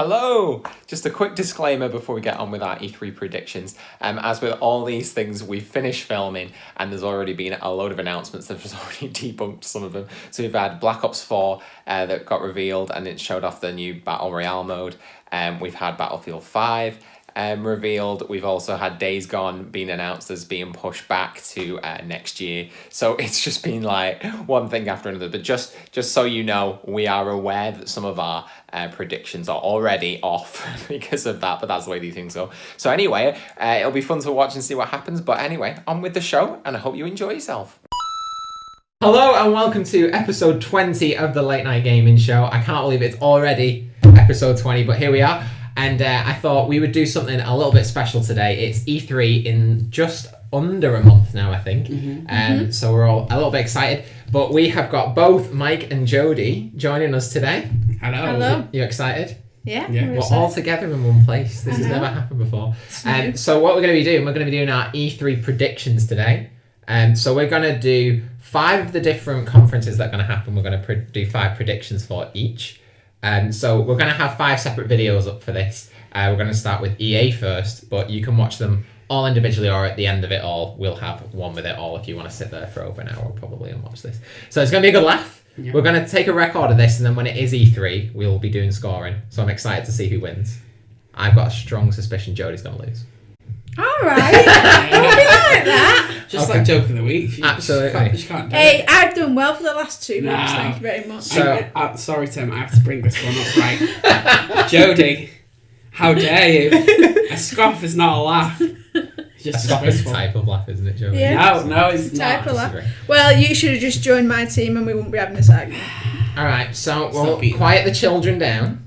Hello! Just a quick disclaimer before we get on with our E3 predictions. As with all these things, we've finished filming and there's already been a load of announcements that have already debunked some of them. So we've had Black Ops 4 that got revealed and it showed off the new Battle Royale mode. We've had Battlefield 5 revealed. We've also had Days Gone being announced as being pushed back to next year. So it's just been like one thing after another. But just so you know, we are aware that some of our predictions are already off because of that, but that's the way these things go. So anyway, it'll be fun to watch and see what happens. But anyway, on with the show, and I hope you enjoy yourself. Hello and welcome to episode 20 of the Late Night Gaming Show. I can't believe it's already episode 20, but here we are. And I thought we would do something a little bit special today. It's E3 in just under a month now, I think. So we're all a little bit excited. But we have got both Mike and Jodie joining us today. Hello. You excited? Yeah. We're all together in one place. This has never happened before. So what we're going to be doing, our E3 predictions today. So we're going to do 5 of the different conferences that are going to happen. We're going to do 5 predictions for each. So we're going to have 5 separate videos up for this. We're going to start with EA first, but you can watch them all individually or at the end of it all. We'll have one with it all if you want to sit there for over an hour probably and watch this. So it's going to be a good laugh. Yeah. We're going to take a record of this, and then when it is E3, we'll be doing scoring. So I'm excited to see who wins. I've got a strong suspicion Jodie's going to lose. All right. Don't be like that. Just like joke of the week. Absolutely. She can't do Hey, it. I've done well for the last 2 months. Thank you very much. So, sorry, Tim. I have to bring this one up, right? Jodie, how dare you? A scoff is not a laugh. It's just a scoff is a type of laugh, isn't it, Jodie? Yeah. No, it's type not. of laugh. Well, you should have just joined my team and we wouldn't be having this argument. All right, so we'll quiet the children down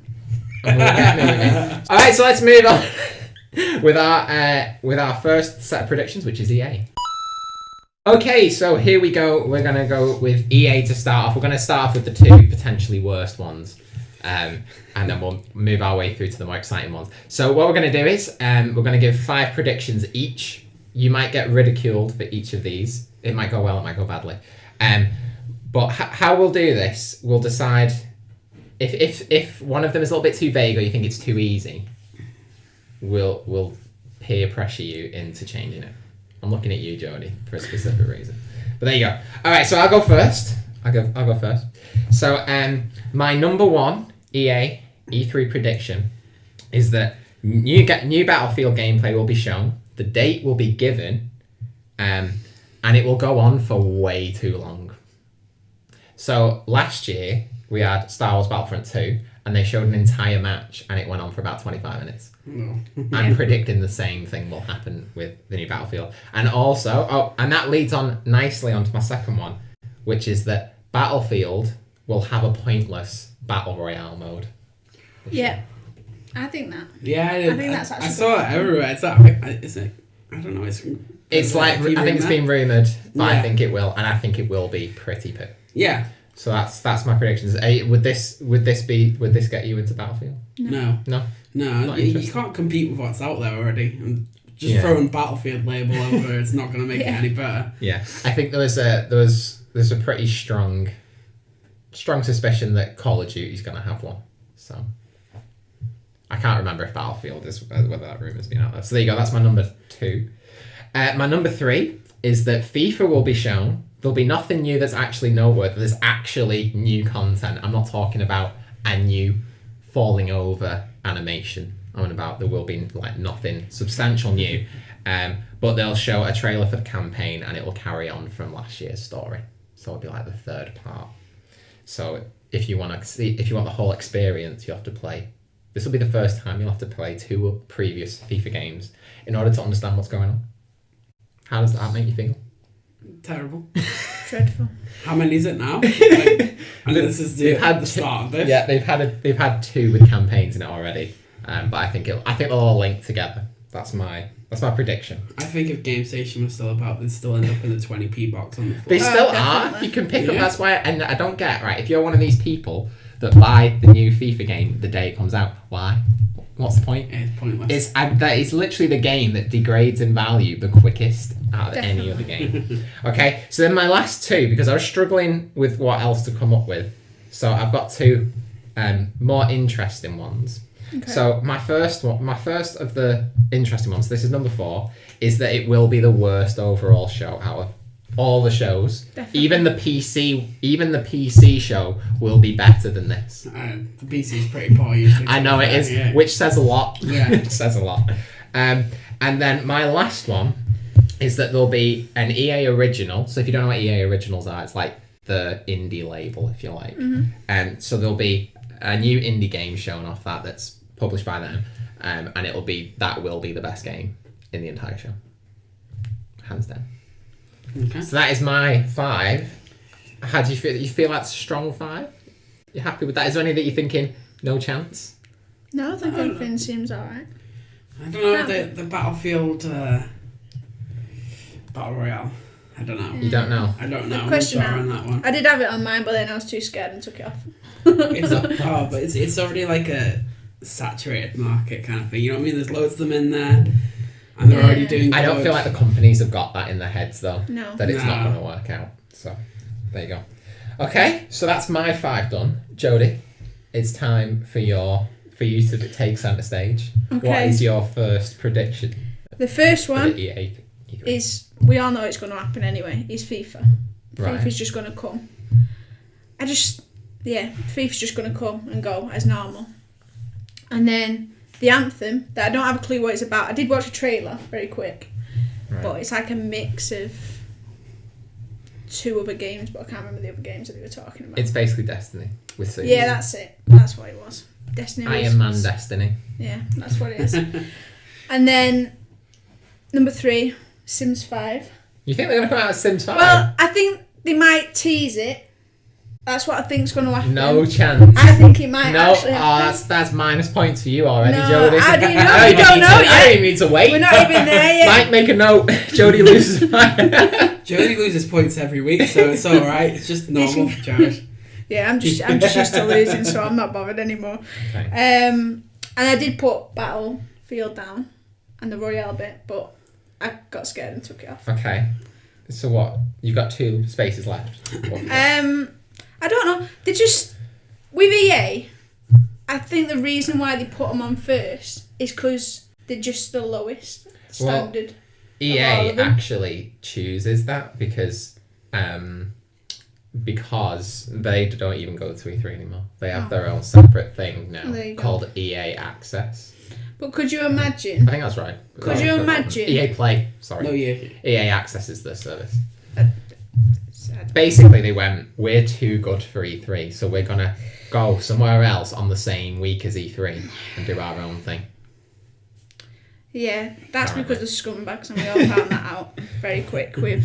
and we'll get moving. All right, so let's move on with our first set of predictions, which is EA. Okay, so here we go. We're going to go with EA to start off. We're going to start off with the 2 potentially worst ones. And then we'll move our way through to the more exciting ones. So what we're going to do is we're going to give 5 predictions each. You might get ridiculed for each of these. It might go well, it might go badly. But how we'll do this, we'll decide if one of them is a little bit too vague or you think it's too easy, we'll peer pressure you into changing it. I'm looking at you, Jodie, for a specific reason. But there you go. All right, so I'll go first. I'll go first. So my number 1 EA E3 prediction is that new Battlefield gameplay will be shown, the date will be given, and it will go on for way too long. So last year we had Star Wars Battlefront 2 and they showed an entire match and it went on for about 25 minutes. No. I'm predicting the same thing will happen with the new Battlefield. And also, and that leads on nicely onto my second one, which is that Battlefield will have a pointless Battle Royale mode. Yeah, I think that. Yeah, I think that's actually I saw it everywhere. Is it? I don't know. It's like, I think it's been rumoured, but Yeah. I think it will, and I think it will be pretty poo. Yeah. So that's my predictions. Would this get you into Battlefield? No. You can't compete with what's out there already. And just throwing Battlefield label over, it's not going to make it any better. Yeah, I think there's a pretty strong suspicion that Call of Duty is going to have one. So I can't remember if Battlefield is whether that rumour's been out there. So there you go. That's my number 2. My number 3 is that FIFA will be shown. There'll be nothing new that's actually noteworthy. There's actually new content. I'm not talking about a new falling over animation. I'm about there will be like nothing substantial new. But they'll show a trailer for the campaign and it will carry on from last year's story. So it'll be like the 3rd part. So if you want the whole experience, you have to play. This will be the first time you'll have to play 2 previous FIFA games in order to understand what's going on. How does that make you feel? Terrible. Dreadful. How many is it now? This is the start of this. Yeah, they've had 2 with campaigns in it already. But I think they'll all link together. That's my prediction. I think if Game Station was still about, they'd still end up in the 20p box on the floor. They still are. You can pick up. That's why. And I don't get right. If you're one of these people that buy the new FIFA game the day it comes out, why? What's the point? It's pointless. It's literally the game that degrades in value the quickest out of any other game. Okay, so then my last 2, because I was struggling with what else to come up with. So I've got 2 more interesting ones. Okay. So my first of the interesting ones, this is number 4, is that it will be the worst overall show out of all the shows. Definitely. Even the PC show will be better than this. The PC is pretty poor usually. I know it is, yeah. which says a lot. Yeah. It says a lot. And then my last one is that there'll be an EA original. So if you don't know what EA originals are, it's like the indie label, if you like. And so there'll be a new indie game shown off that's published by them, and that will be the best game in the entire show, hands down. Okay. So that is my 5. How do you feel? You feel that's a strong 5? You happy with that? Is there any that you're thinking no chance? No, I think everything seems alright. I don't know, the Battlefield Battle Royale. I don't know. You don't know? I don't know. Question I'm sorry on that one. I did have it on mine, but then I was too scared and took it off. But it's already like a saturated market kind of thing. You know what I mean? There's loads of them in there, and they're already doing good. I don't feel like the companies have got that in their heads though. No. That it's not going to work out. So there you go. Okay, so that's my 5 done. Jodie, it's time for you to take centre stage. Okay. What is your first prediction? The first for one the EA is, we all know it's going to happen anyway, is FIFA. Right. FIFA's just going to come. FIFA's just going to come and go as normal. And then the Anthem, that I don't have a clue what it's about. I did watch a trailer very quick, but it's like a mix of 2 other games, but I can't remember the other games that they were talking about. It's basically Destiny with Sims. Yeah, that's it. That's what it was. Destiny. Iron Man Destiny. Yeah, that's what it is. And then number 3, Sims 5. You think they're going to come out with Sims 5? Well, I think they might tease it. That's what I think's going to happen. No chance. I think it might No, actually happen. that's minus points for you already, No, Jodie. how do you know? I We don't know I yet. don't even need to wait. We're not even there yet. Might make a note. Jodie loses. Jodie loses points every week, so it's all right. It's just normal for Jared. Yeah, I'm just used to losing, so I'm not bothered anymore. Okay. And I did put Battlefield down and the Royale bit, but I got scared and took it off. Okay. So what? You've got 2 spaces left. I don't know. They just, with EA, I think the reason why they put them on first is because they're just the lowest standard. EA actually chooses that because they don't even go to E3 anymore. They have their own separate thing now called EA Access. But could you imagine? I think that's right. Could you imagine? EA Play, sorry. No, yeah. EA Access is the service. Basically, they went, we're too good for E3, so we're going to go somewhere else on the same week as E3 and do our own thing. Yeah, that's because the scumbags, and we all found that out very quick with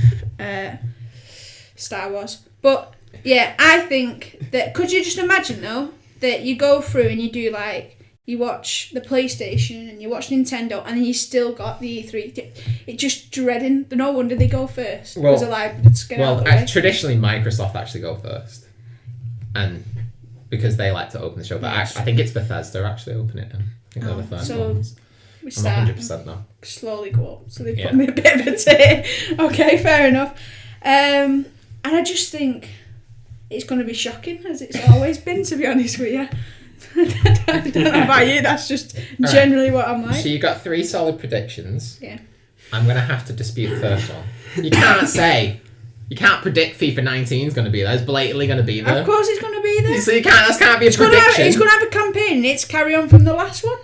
Star Wars. But yeah, I think that, could you just imagine though, that you go through and you do like, you watch the PlayStation and you watch Nintendo and then you still got the E3. It's just dreading. No wonder they go first. Well, traditionally Microsoft actually go first. And because they like to open the show. But I think it's Bethesda actually open it now. I think they're the first ones. We I'm not 100% now. Slowly go up. So they put me a bit of a tear. Okay, fair enough. And I just think it's going to be shocking, as it's always been, to be honest with you. I don't know about you, that's just generally what I'm like. So you got 3 solid predictions. Yeah. I'm going to have to dispute the first one. You can't predict FIFA 19 is going to be there. It's blatantly going to be there. Of course it's going to be there. So that can't be a prediction. It's going to have a campaign. It's carry on from the last one.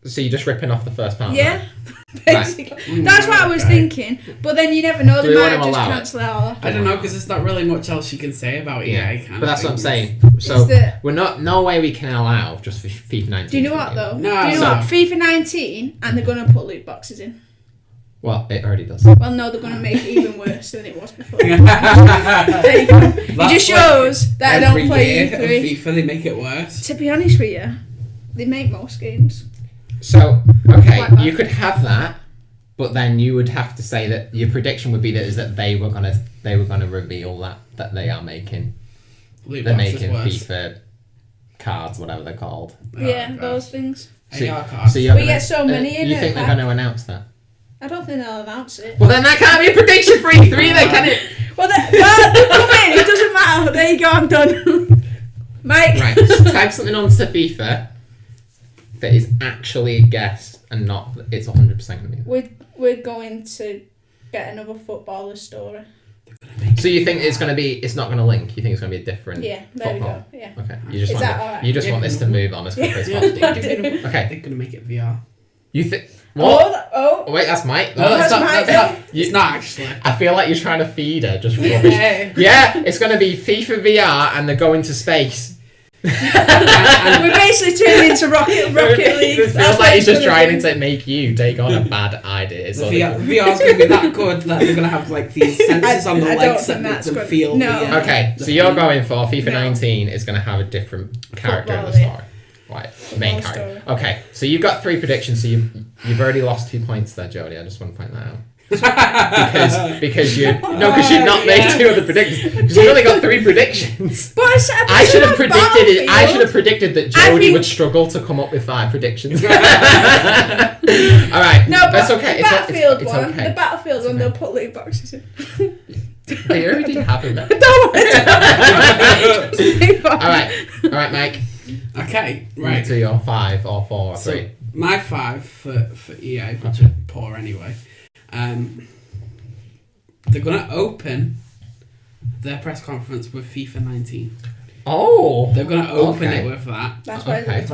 So you're just ripping off the first part? Yeah. Basically. Right. That's what I was thinking. But then you never know. They might just cancel it all off. I don't know, because there's not really much else you can say about EA. But that's what I'm saying. So we're no way we can allow just for FIFA 19. Do you know what though? No. Do you know what? FIFA 19, and they're going to put loot boxes in. Well, it already does. Well, no, they're going to make it even worse than it was before. There you go. It just shows that I don't play E3. FIFA, they make it worse. To be honest with you, they make most games. So, okay, you could have that, but then you would have to say that your prediction would be that they were gonna reveal that they are making FIFA cards, whatever they're called. Those things. So we get so many in it. You think they're going to announce that? I don't think they'll announce it. Well, then that can't be a prediction for E3, then, can it? Well, come in. It doesn't matter. There you go. I'm done. Mike. Right. So type something onto FIFA. that is actually a guess and not it's 100% going to be? We're going to get another footballer story. So you think it's going to be? It's not going to link. You think it's going to be a different? Yeah, there football? we go. Yeah. Okay. Is that all right? You just want this to move on as quickly as possible. Okay. They're going to make it VR. You think? What? Oh, Wait, that's Mike. No, that's Mike. It's not actually. I feel like you're trying to feed her just rubbish. Yeah, it's going to be FIFA VR and they're going to space. We're basically turning into Rocket League. It feels like he's just trying to make you take on a bad idea. The VR's going to be that good that they're going to have like these sensors on the legs that make them feel. No. Okay, so you're going for FIFA 19 is going to have a different character in the story. Right, main character. Okay, so you've got 3 predictions, so you've already lost 2 points there, Jodie. I just want to point that out. because you've not made 2 other predictions. Because you've only got 3 predictions. But I should have predicted it. I should have predicted that Jodie would struggle to come up with 5 predictions. All right, no, that's okay. The Battlefield it's one. okay. The Battlefield one. They'll put loot boxes in. They already have them. All right, Mike. Okay, right. To your 5 or 4 or 3. So my 5 for EA, which are poor anyway. They're gonna open their press conference with FIFA 19. Oh, they're gonna open it with that. That's why Right.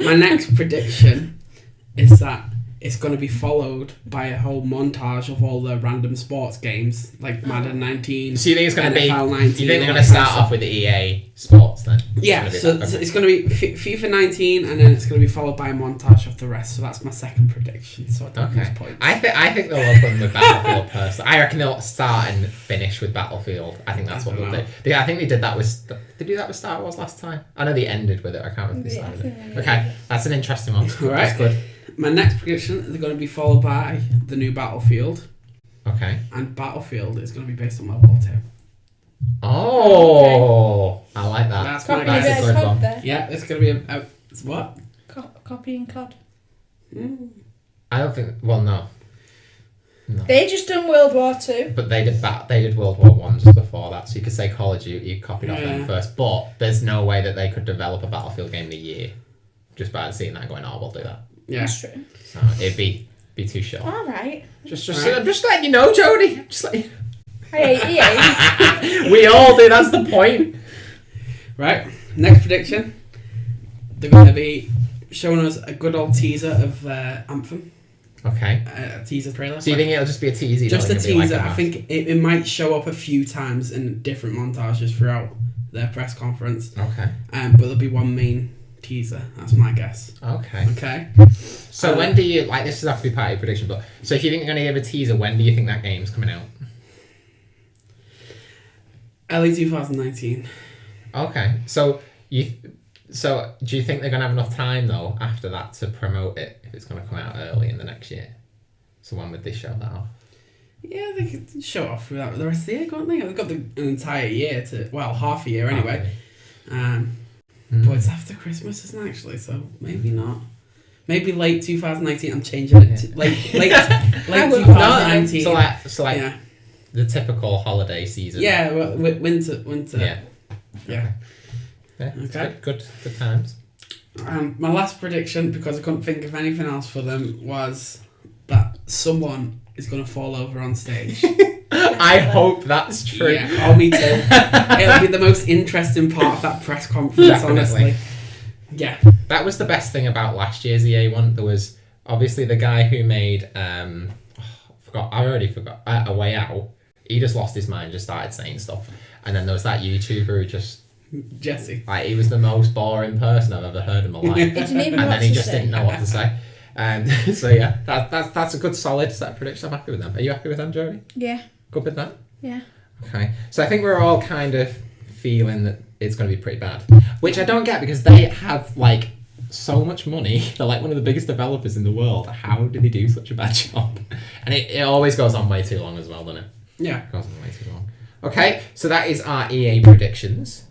My next prediction is that it's going to be followed by a whole montage of all the random sports games, like Madden 19. So you think it's going to be? NFL 19, you think they're going to start off with the EA Sports then? Yeah. So it's going to be FIFA 19, and then it's going to be followed by a montage of the rest. So that's my second prediction. So I don't lose points. I think they'll open with Battlefield personally. I reckon they'll start and finish with Battlefield. I think that's what they'll do. I think they did that with. Did they do that with Star Wars last time? I know they ended with it. I can't remember if they started it. Okay, that's an interesting one. All right. That's good. My next prediction is going to be followed by the new Battlefield. Okay. And Battlefield is going to be based on World War II. Oh, I like that. That's a good one. There. Yeah, it's going to be a what? Copying COD. I don't think. Well, no. They just done World War II. But they did World War One just before that, so you could say Call of Duty copied off them first. But there's no way that they could develop a Battlefield game in a year just by seeing that and going, oh, we'll do that. Yeah, that's true. So it'd be too short. All right. Just letting you know, Jodie. Just like I hate EA. We all do. That's the point. Right. Next prediction. They're going to be showing us a good old teaser of Anthem. Okay. A teaser trailer. So you think it'll just be a teaser? Just a teaser. I think it might show up a few times in different montages throughout their press conference. Okay. But there'll be one main teaser. That's my guess. Okay. So when do you like? This is have to be part of your prediction, but so if you think you're going to give a teaser, when do you think that game's coming out? Early 2019. Okay. So do you think they're going to have enough time though after that to promote it if it's going to come out early in the next year? So when would they show that off? Yeah, they could show off throughout the rest of the year, can't they? They've got an entire year half a year anyway. But it's after Christmas, isn't it, actually? So maybe not. Maybe late 2019. I'm changing it to late 2019. So like the typical holiday season. Yeah, winter. Yeah. Okay. Good times. My last prediction, because I couldn't think of anything else for them, was that someone is going to fall over on stage. I hope that's true. Yeah, me too. It'll be the most interesting part of that press conference, honestly. Yeah. That was the best thing about last year's EA one. There was obviously the guy who made I already forgot A Way Out. He just lost his mind, just started saying stuff. And then there was that YouTuber who just Jesse. Like he was the most boring person I've ever heard in my life. He didn't even know and what then he to just say. didn't know what to say. So yeah, that's a good solid set of predictions. I'm happy with them. Are you happy with them, Jodie? Yeah. Good with that? Yeah. Okay. So I think we're all kind of feeling that it's going to be pretty bad. Which I don't get because they have like so much money. They're like one of the biggest developers in the world. How do they do such a bad job? And it always goes on way too long as well, doesn't it? Yeah. It goes on way too long. Okay, so that is our EA predictions.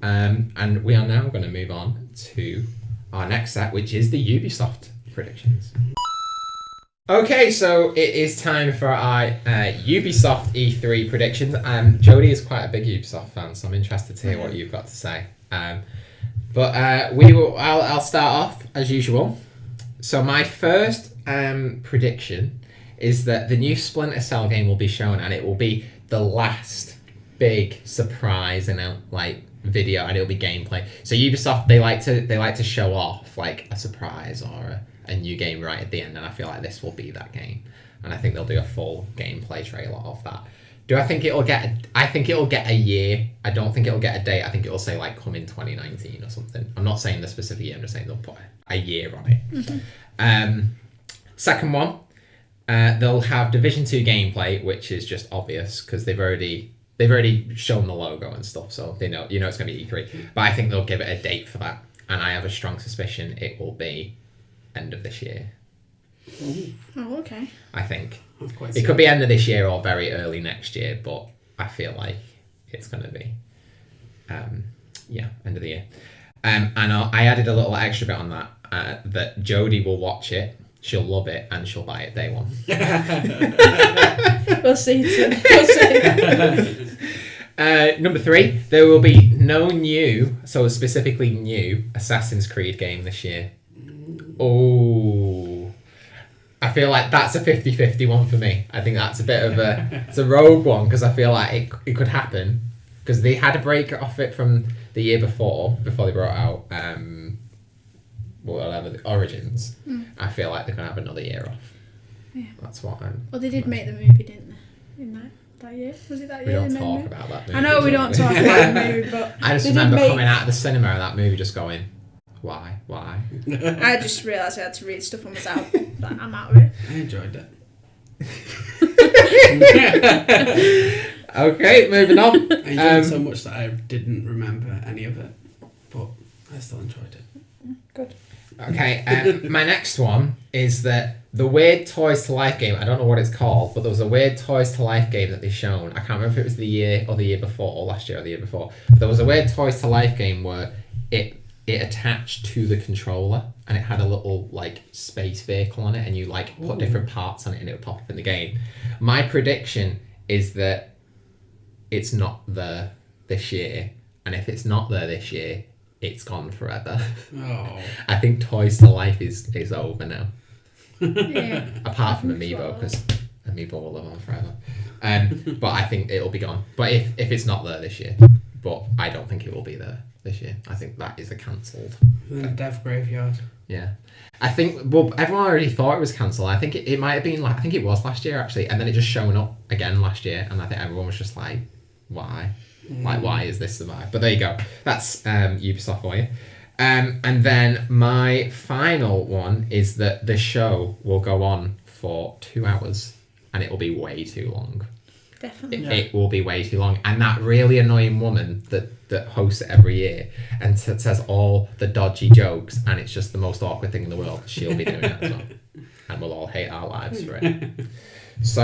And we are now going to move on to our next set, which is the Ubisoft predictions. Okay, so it is time for our Ubisoft E3 predictions. Jodie is quite a big Ubisoft fan, so I'm interested to hear what you've got to say. But I'll start off as usual. So my first prediction is that the new Splinter Cell game will be shown, and it will be the last big surprise video, and it'll be gameplay. So Ubisoft, they like to show off like a surprise or a new game right at the end, and I feel like this will be that game, and I think they'll do a full gameplay trailer of that. Do I think it'll get? I think it'll get a year. I don't think it'll get a date. I think it'll say like come in 2019 or something. I'm not saying the specific year. I'm just saying they'll put a year on it. Mm-hmm. Second one, they'll have Division 2 gameplay, which is just obvious because they've already shown the logo and stuff, so they know it's going to be E3. But I think they'll give it a date for that, and I have a strong suspicion it will be end of this year. Ooh. Oh, okay. I think it could be end of this year or very early next year, but I feel like it's going to be end of the year. And I added a little extra bit on that that Jodie will watch it, she'll love it, and she'll buy it day one. We'll see. Number 3, there will be no new, so specifically new, Assassin's Creed game this year. Oh, I feel like that's a 50-50 one for me. I think that's a bit of it's a rogue one because I feel like it could happen because they had a break off it from the year before they brought out the Origins. I feel like they're gonna have another year off. Yeah, that's what Well, they did make the movie, didn't they? In that year, was it that year? We don't talk about that movie. I know we don't talk about the movie, but I just remember coming out of the cinema and that movie just going, why? I just realised I had to read stuff on myself. But I'm out of it. I enjoyed it. Okay, moving on. I enjoyed it so much that I didn't remember any of it, but I still enjoyed it. Good. Okay, my next one is that the weird Toys to Life game, I don't know what it's called, but there was a weird Toys to Life game that they shown. I can't remember if it was the year before, or last year or the year before. But there was a weird Toys to Life game where it attached to the controller and it had a little like space vehicle on it, and you like put different parts on it and it would pop up in the game. My prediction is that it's not there this year, and if it's not there this year, it's gone forever. I think Toys to Life is over now. Yeah. Apart from Amiibo, because Amiibo will live on forever. But I think it'll be gone. But if it's not there this year, but I don't think it will be there this year. I think that is a cancelled. The Death Graveyard. Yeah. I think, everyone already thought it was cancelled. I think it might have been, I think it was last year actually, and then it just shown up again last year, and I think everyone was just like, why? Like, why is this survive? But there you go. That's Ubisoft for you. And then my final one is that the show will go on for 2 hours, and it will be way too long. Definitely. It will be way too long. And that really annoying woman that hosts it every year and says all the dodgy jokes, and it's just the most awkward thing in the world, she'll be doing it as well. And we'll all hate our lives for it. So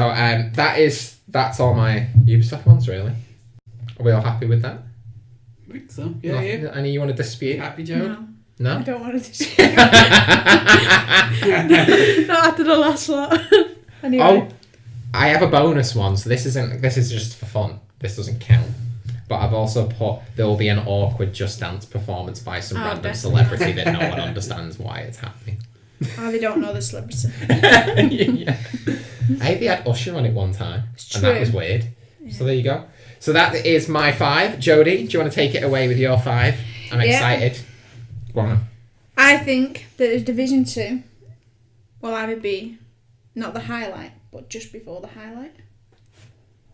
that's all my Ubisoft ones, really. Are we all happy with that? I think so. Yeah. Any you want to dispute? Happy, Joe? No? I don't want to dispute. Not after the last lot. Anyway. Oh, I have a bonus one, so this is just for fun. This doesn't count. But I've also put there will be an awkward Just Dance performance by some random celebrity that no one understands why it's happening. Oh, they don't know the celebrity. Yeah. I think they had Usher on it one time, and that was weird. Yeah. So there you go. So that is my 5. Jodie, do you want to take it away with your 5? I'm excited. Go on. I think that Division 2 will either be not the highlight, but just before the highlight.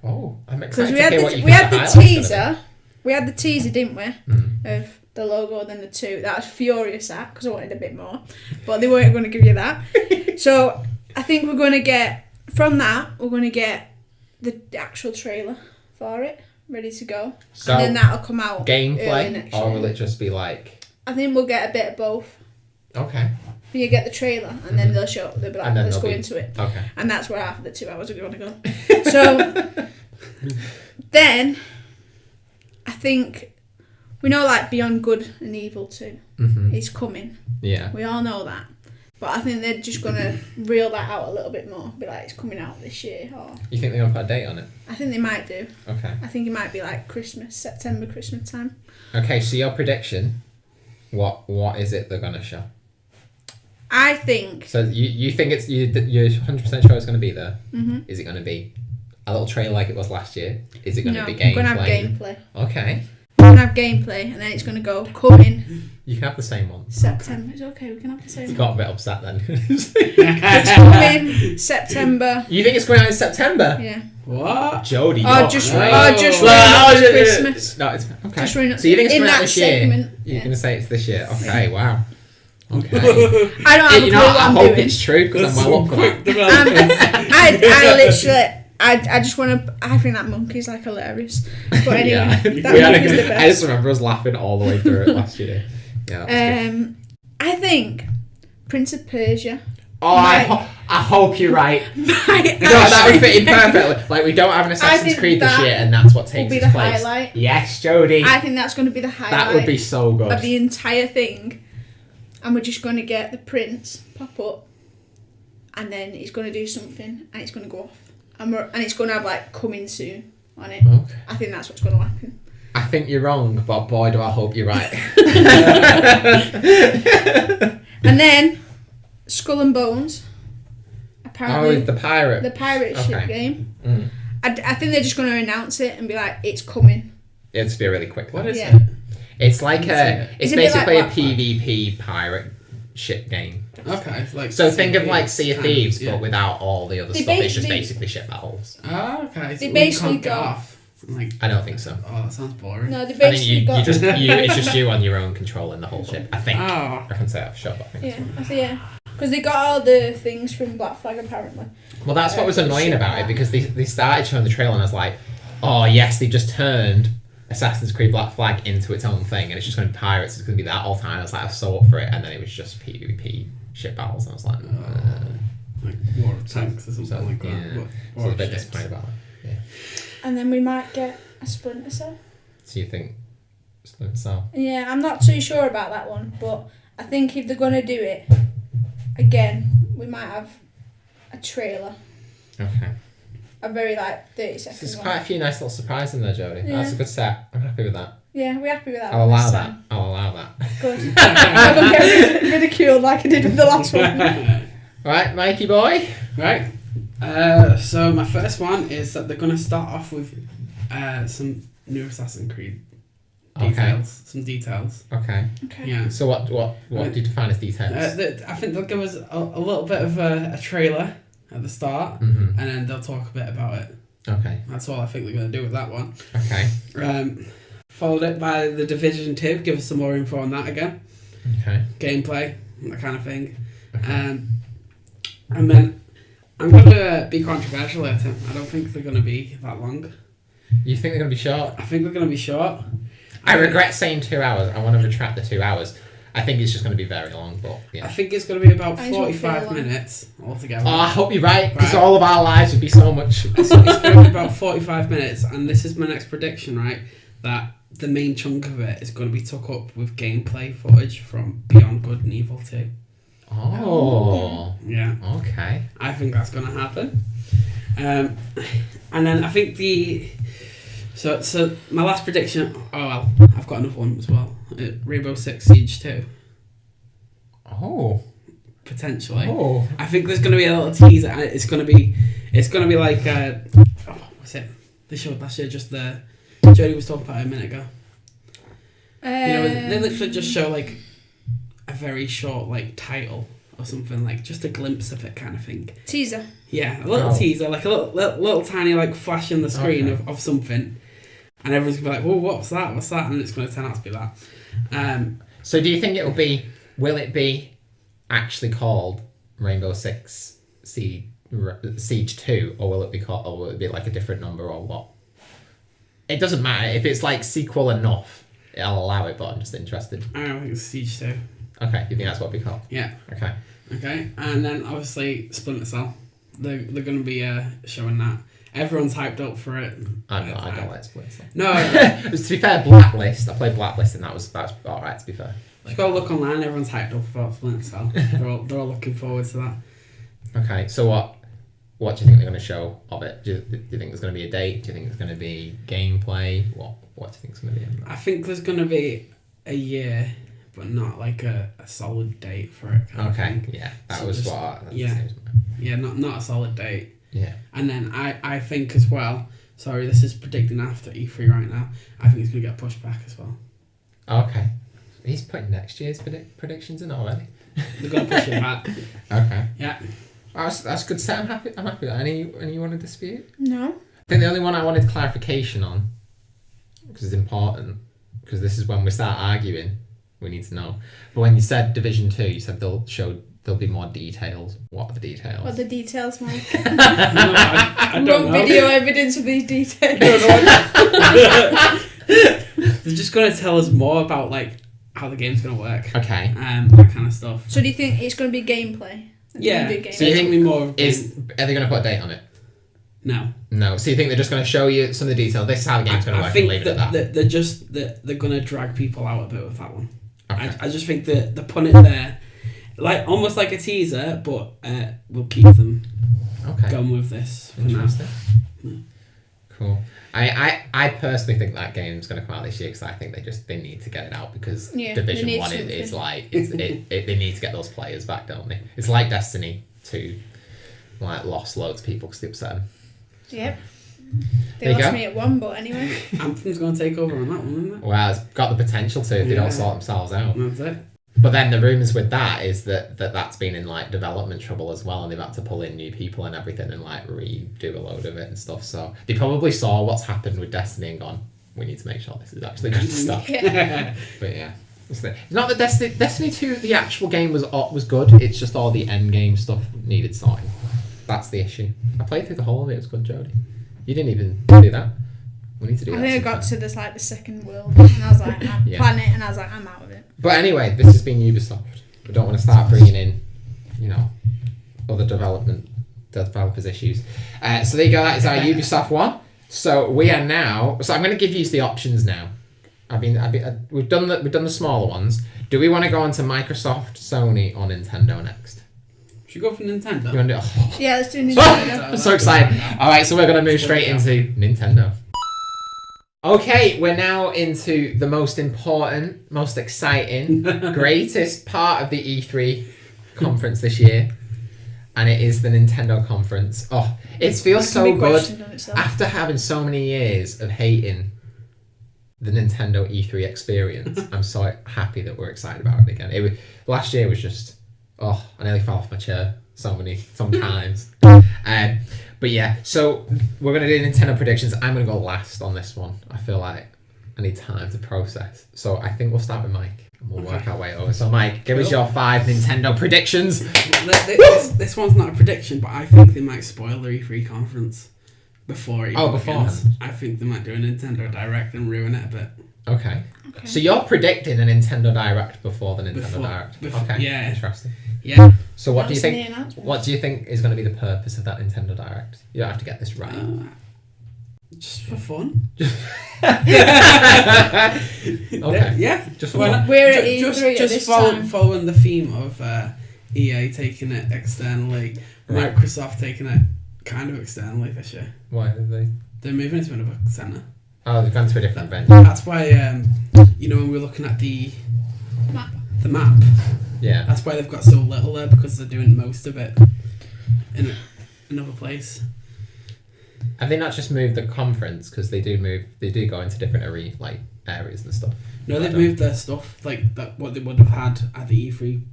Oh, I'm excited to hear what you think we had the teaser. We had the teaser, didn't we? Of the logo, then the 2. That I was furious at because I wanted a bit more, but they weren't going to give you that. So I think we're going to get from that. We're going to get the actual trailer for it ready to go, so and then that'll come out gameplay, or will it just be like? I think we'll get a bit of both. Okay. You get the trailer, and then they'll show. They'll be like, "Let's go into it." Okay. And that's where half of the 2 hours are going to go. So then, I think we know like Beyond Good and Evil 2 is coming. Yeah. We all know that. But I think they're just going to reel that out a little bit more. Be like, it's coming out this year. Or you think they're going to put a date on it? I think they might do. Okay. I think it might be like September, Christmas time. Okay, so your prediction What is it they're gonna show? I think. So you think you're 100% sure it's gonna be there? Mm-hmm. Is it gonna be a little trailer like it was last year? Is it gonna be gameplay? We're gonna have gameplay. Okay. We're gonna have gameplay, and then it's gonna go coming. You can have the same one. September. It's okay. We can have the same. You one. got a bit upset then. It's coming September. You think it's going out in September? Yeah. What? Jodie. Just Christmas. No, it's okay. Just ruin it. So you think it's in coming out that this year? segment. You're gonna say it's this year? Okay. Wow. Okay. I don't have a clue what I I'm hope doing. it's true because I'm well up for that. I literally. I just want to. I think that monkey's like hilarious. But anyway, Yeah. that monkey's the best. I just remember us laughing all the way through it last year. Yeah. That was good. I think Prince of Persia. Oh, I hope you're right. No, that would fit in perfectly. Like, we don't have an Assassin's Creed this year, and that's what takes its place. Highlight. Yes, Jodie. I think that's going to be the highlight. That would be so good. Of the entire thing, and we're just going to get the prince pop up, and then he's going to do something, and it's going to go off, and it's going to have like coming soon on it. Okay. I think that's what's going to happen. I think you're wrong, but boy, do I hope you're right. And then Skull and Bones. Apparently, the pirate. The pirate ship Okay. game. Mm. I think they're just going to announce it and be like, "It's coming." It'll just be a really quick one. What is Yeah. it? It's like it's It's a bit basically like a PvP pirate ship game. Okay. Like So think of like Sea of Thieves, yeah. but without all the other They stuff. It's just basically- basically ship battles. Oh, okay. They So basically we can't get go- off. Like, I don't think so. oh, that sounds boring. No, they I think basically you got. just it's just you on your own controlling the whole ship. I think. Oh. I can say that for sure, but I think Yeah, that's I think yeah, because they got all the things from Black Flag apparently. Well, that's what was annoying ship about it that. because they started showing the trailer and I was like, oh yes, they just turned Assassin's Creed Black Flag into its own thing and it's just going to be pirates. It's going to be that all the time. I was like, I was so up for it, and then it was just PvP ship battles. And I was like, Like War of Tanks or something so, like that. yeah. War So I was a of bit Ships. disappointed about it. Yeah. And then we might get a Splinter Cell. So you think Splinter Cell? Yeah, I'm not too sure about that one, but I think if they're gonna do it again, we might have a trailer, Okay. a very like 30 So second there's one. quite a few nice little surprises in there, Jodie. Yeah. That's a good set. I'm happy with that. Yeah, we're happy with that. I'll one allow this that. time. I'll allow that. Good. I'm gonna get ridiculed like I did with the last one. Right, Mikey boy. Right. So my first one is that they're going to start off with some new Assassin's Creed details. Okay. Some details. Okay. Okay. Yeah. So what do you define as details? I think they'll give us a little bit of a trailer at the start, Mm-hmm. and then they'll talk a bit about it. Okay. That's all I think they're going to do with that one. Okay. Followed it by The Division 2, give us some more info on that again. Okay. Gameplay, that kind of thing. Okay. And then I'm going to be controversial here, Tim. I don't think they're going to be that long. You think they're going to be short? I think they're going to be short. I regret saying 2 hours. I want to retract the 2 hours. I think it's just going to be very long, but I yeah. think it's going to be about I just won't feel 45 long. minutes altogether. Oh, I hope you're right, because Right. all of our lives would be so much. It's going to be about 45 minutes, and this is my next prediction, right? That the main chunk of it is going to be took up with gameplay footage from Beyond Good and Evil 2. Oh. Yeah. Okay. I think that's going to happen. And then I think So my last prediction... Oh, well, I've got another one as well. Rainbow Six Siege 2. Oh. Potentially. Oh. I think there's going to be a little teaser, and it's going to be like... what's it? They showed last year just the... Jodie was talking about it a minute ago. You know, they literally just show like a very short like title or something, like just a glimpse of it kind of thing. Teaser. Yeah, a little teaser, like a little tiny like flash in the screen Okay. of something, and everyone's gonna be like, "Whoa, what's that? What's that?" And it's gonna turn out to be that. So do you think will it be actually called Rainbow Six Siege 2, or will it be like a different number or what? It doesn't matter. If it's like sequel enough, I'll allow it, but I'm just interested. I don't think it's Siege 2. Okay, you think that's what it'll be called? Yeah. Okay. Okay, and then obviously Splinter Cell. They're gonna be showing that. Everyone's hyped up for it. I don't like Splinter Cell. No, To be fair, Blacklist. I played Blacklist and that was alright, to be fair. just gotta look online. Everyone's hyped up about Splinter Cell. They're all looking forward to that. Okay, so what do you think they're going to show of it? Do you think there's going to be a date? Do you think there's going to be gameplay? What do you think is going to be on that? I think there's gonna be a year but not like a solid date for it. Okay, yeah, that was what. Yeah, not a solid date. Yeah. And then I think as well. Sorry, this is predicting after E3 right now. I think it's gonna get pushed back as well. Okay. He's putting next year's predictions in already. They're gonna push it back. Okay. Yeah. That's good. I'm happy. I'm happy with that. Any you want to dispute? No. I think the only one I wanted clarification on, because it's important, because this is when we start arguing, we need to know. But when you said Division 2, you said there'll be more details. What are the details? What are the details, Mike? I don't know. Video evidence of these details. They're just gonna tell us more about like how the game's gonna work. Okay. That kind of stuff. So do you think it's going to be gameplay? Yeah. Gameplay? So you think more? Are they going to put a date on it? No. No. So you think they're just going to show you some of the detail? This is how the game's going to work. I think and leave it at that. they're gonna drag people out a bit with that one. Okay. I just think that they're putting it there, like almost like a teaser, but we'll keep them going with this for now. Cool. I personally think that game's going to come out this year because I think they need to get it out because Division 1 is like they need to get those players back, don't they? It's like Destiny 2 like lost loads of people because they upset them. Yep. They lost me at 1, but anyway. Anthem's going to take over on that one, isn't it? Well, it's got the potential to if they don't sort themselves out. That's it. But then the rumours with that is that's been in like development trouble as well, and they've had to pull in new people and everything and like redo a load of it and stuff. So they probably saw what's happened with Destiny and gone, we need to make sure this is actually good stuff. Yeah. But yeah, it's not that Destiny 2, the actual game was good. It's just all the end game stuff needed sorting. That's the issue. I played through the whole of it. It was good, Jodie. You didn't even do that. We need to do that. I think I got to this like the second world, and I was like, planet, and I was like, I'm out of it. But anyway, this has been Ubisoft. We don't want to start bringing in, other developers' issues. So there you go. That is our Ubisoft one. So we are now. So I'm going to give you the options now. We've done the smaller ones. Do we want to go on to Microsoft, Sony, or Nintendo next? Should we go for Nintendo? You want to do? Yeah, let's do Nintendo. I'm so excited. All right, so we're going to move straight into Nintendo. Okay, we're now into the most important, most exciting, greatest part of the E3 conference this year, and it is the Nintendo conference. Oh, it feels so good after having so many years of hating the Nintendo E3 experience. I'm so happy that we're excited about it again. Last year was just, I nearly fell off my chair sometimes. But yeah, so we're going to do Nintendo predictions. I'm going to go last on this one. I feel like I need time to process. So I think we'll start with Mike and we'll work our way over. So Mike, give us your 5 Nintendo predictions. This one's not a prediction, but I think they might spoil the E3 conference before it begins. I think they might do a Nintendo Direct and ruin it a bit. Okay. So you're predicting a Nintendo Direct before the Nintendo Direct. Okay. Yeah. Interesting. Yeah. So what do you think? What do you think is going to be the purpose of that Nintendo Direct? You don't have to get this right. Just for fun. Okay. Yeah. Just for fun. We're at E3 at this time. Following the theme of EA taking it externally, Microsoft taking it kind of externally this year. Why did they? They're moving it to another centre. Oh, they've gone to a different venue. That's why when we're looking at the map. Yeah. That's why they've got so little there, because they're doing most of it in another place. Have they not just moved the conference because they do go into different areas and stuff? No, they've moved their stuff like that. What they would have had at the E3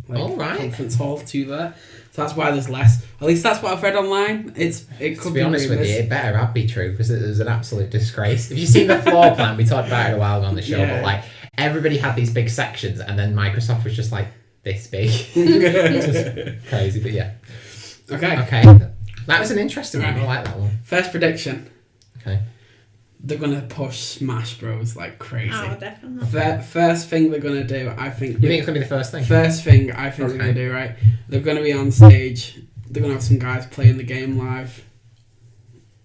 conference hall to there. So that's why there's less. At least that's what I've read online. It could to be honest with you, it better have be true because it was an absolute disgrace. Have you seen the floor plan? We talked about it a while ago on the show, but everybody had these big sections, and then Microsoft was just like this big. Just crazy, but yeah. Okay. That was an interesting one. I like that one. First prediction. Okay. They're gonna push Smash Bros like crazy. Oh, definitely. First thing they're gonna do, I think. You think it's gonna be the first thing? First thing I think they're gonna do, right? They're gonna be on stage. They're gonna have some guys playing the game live.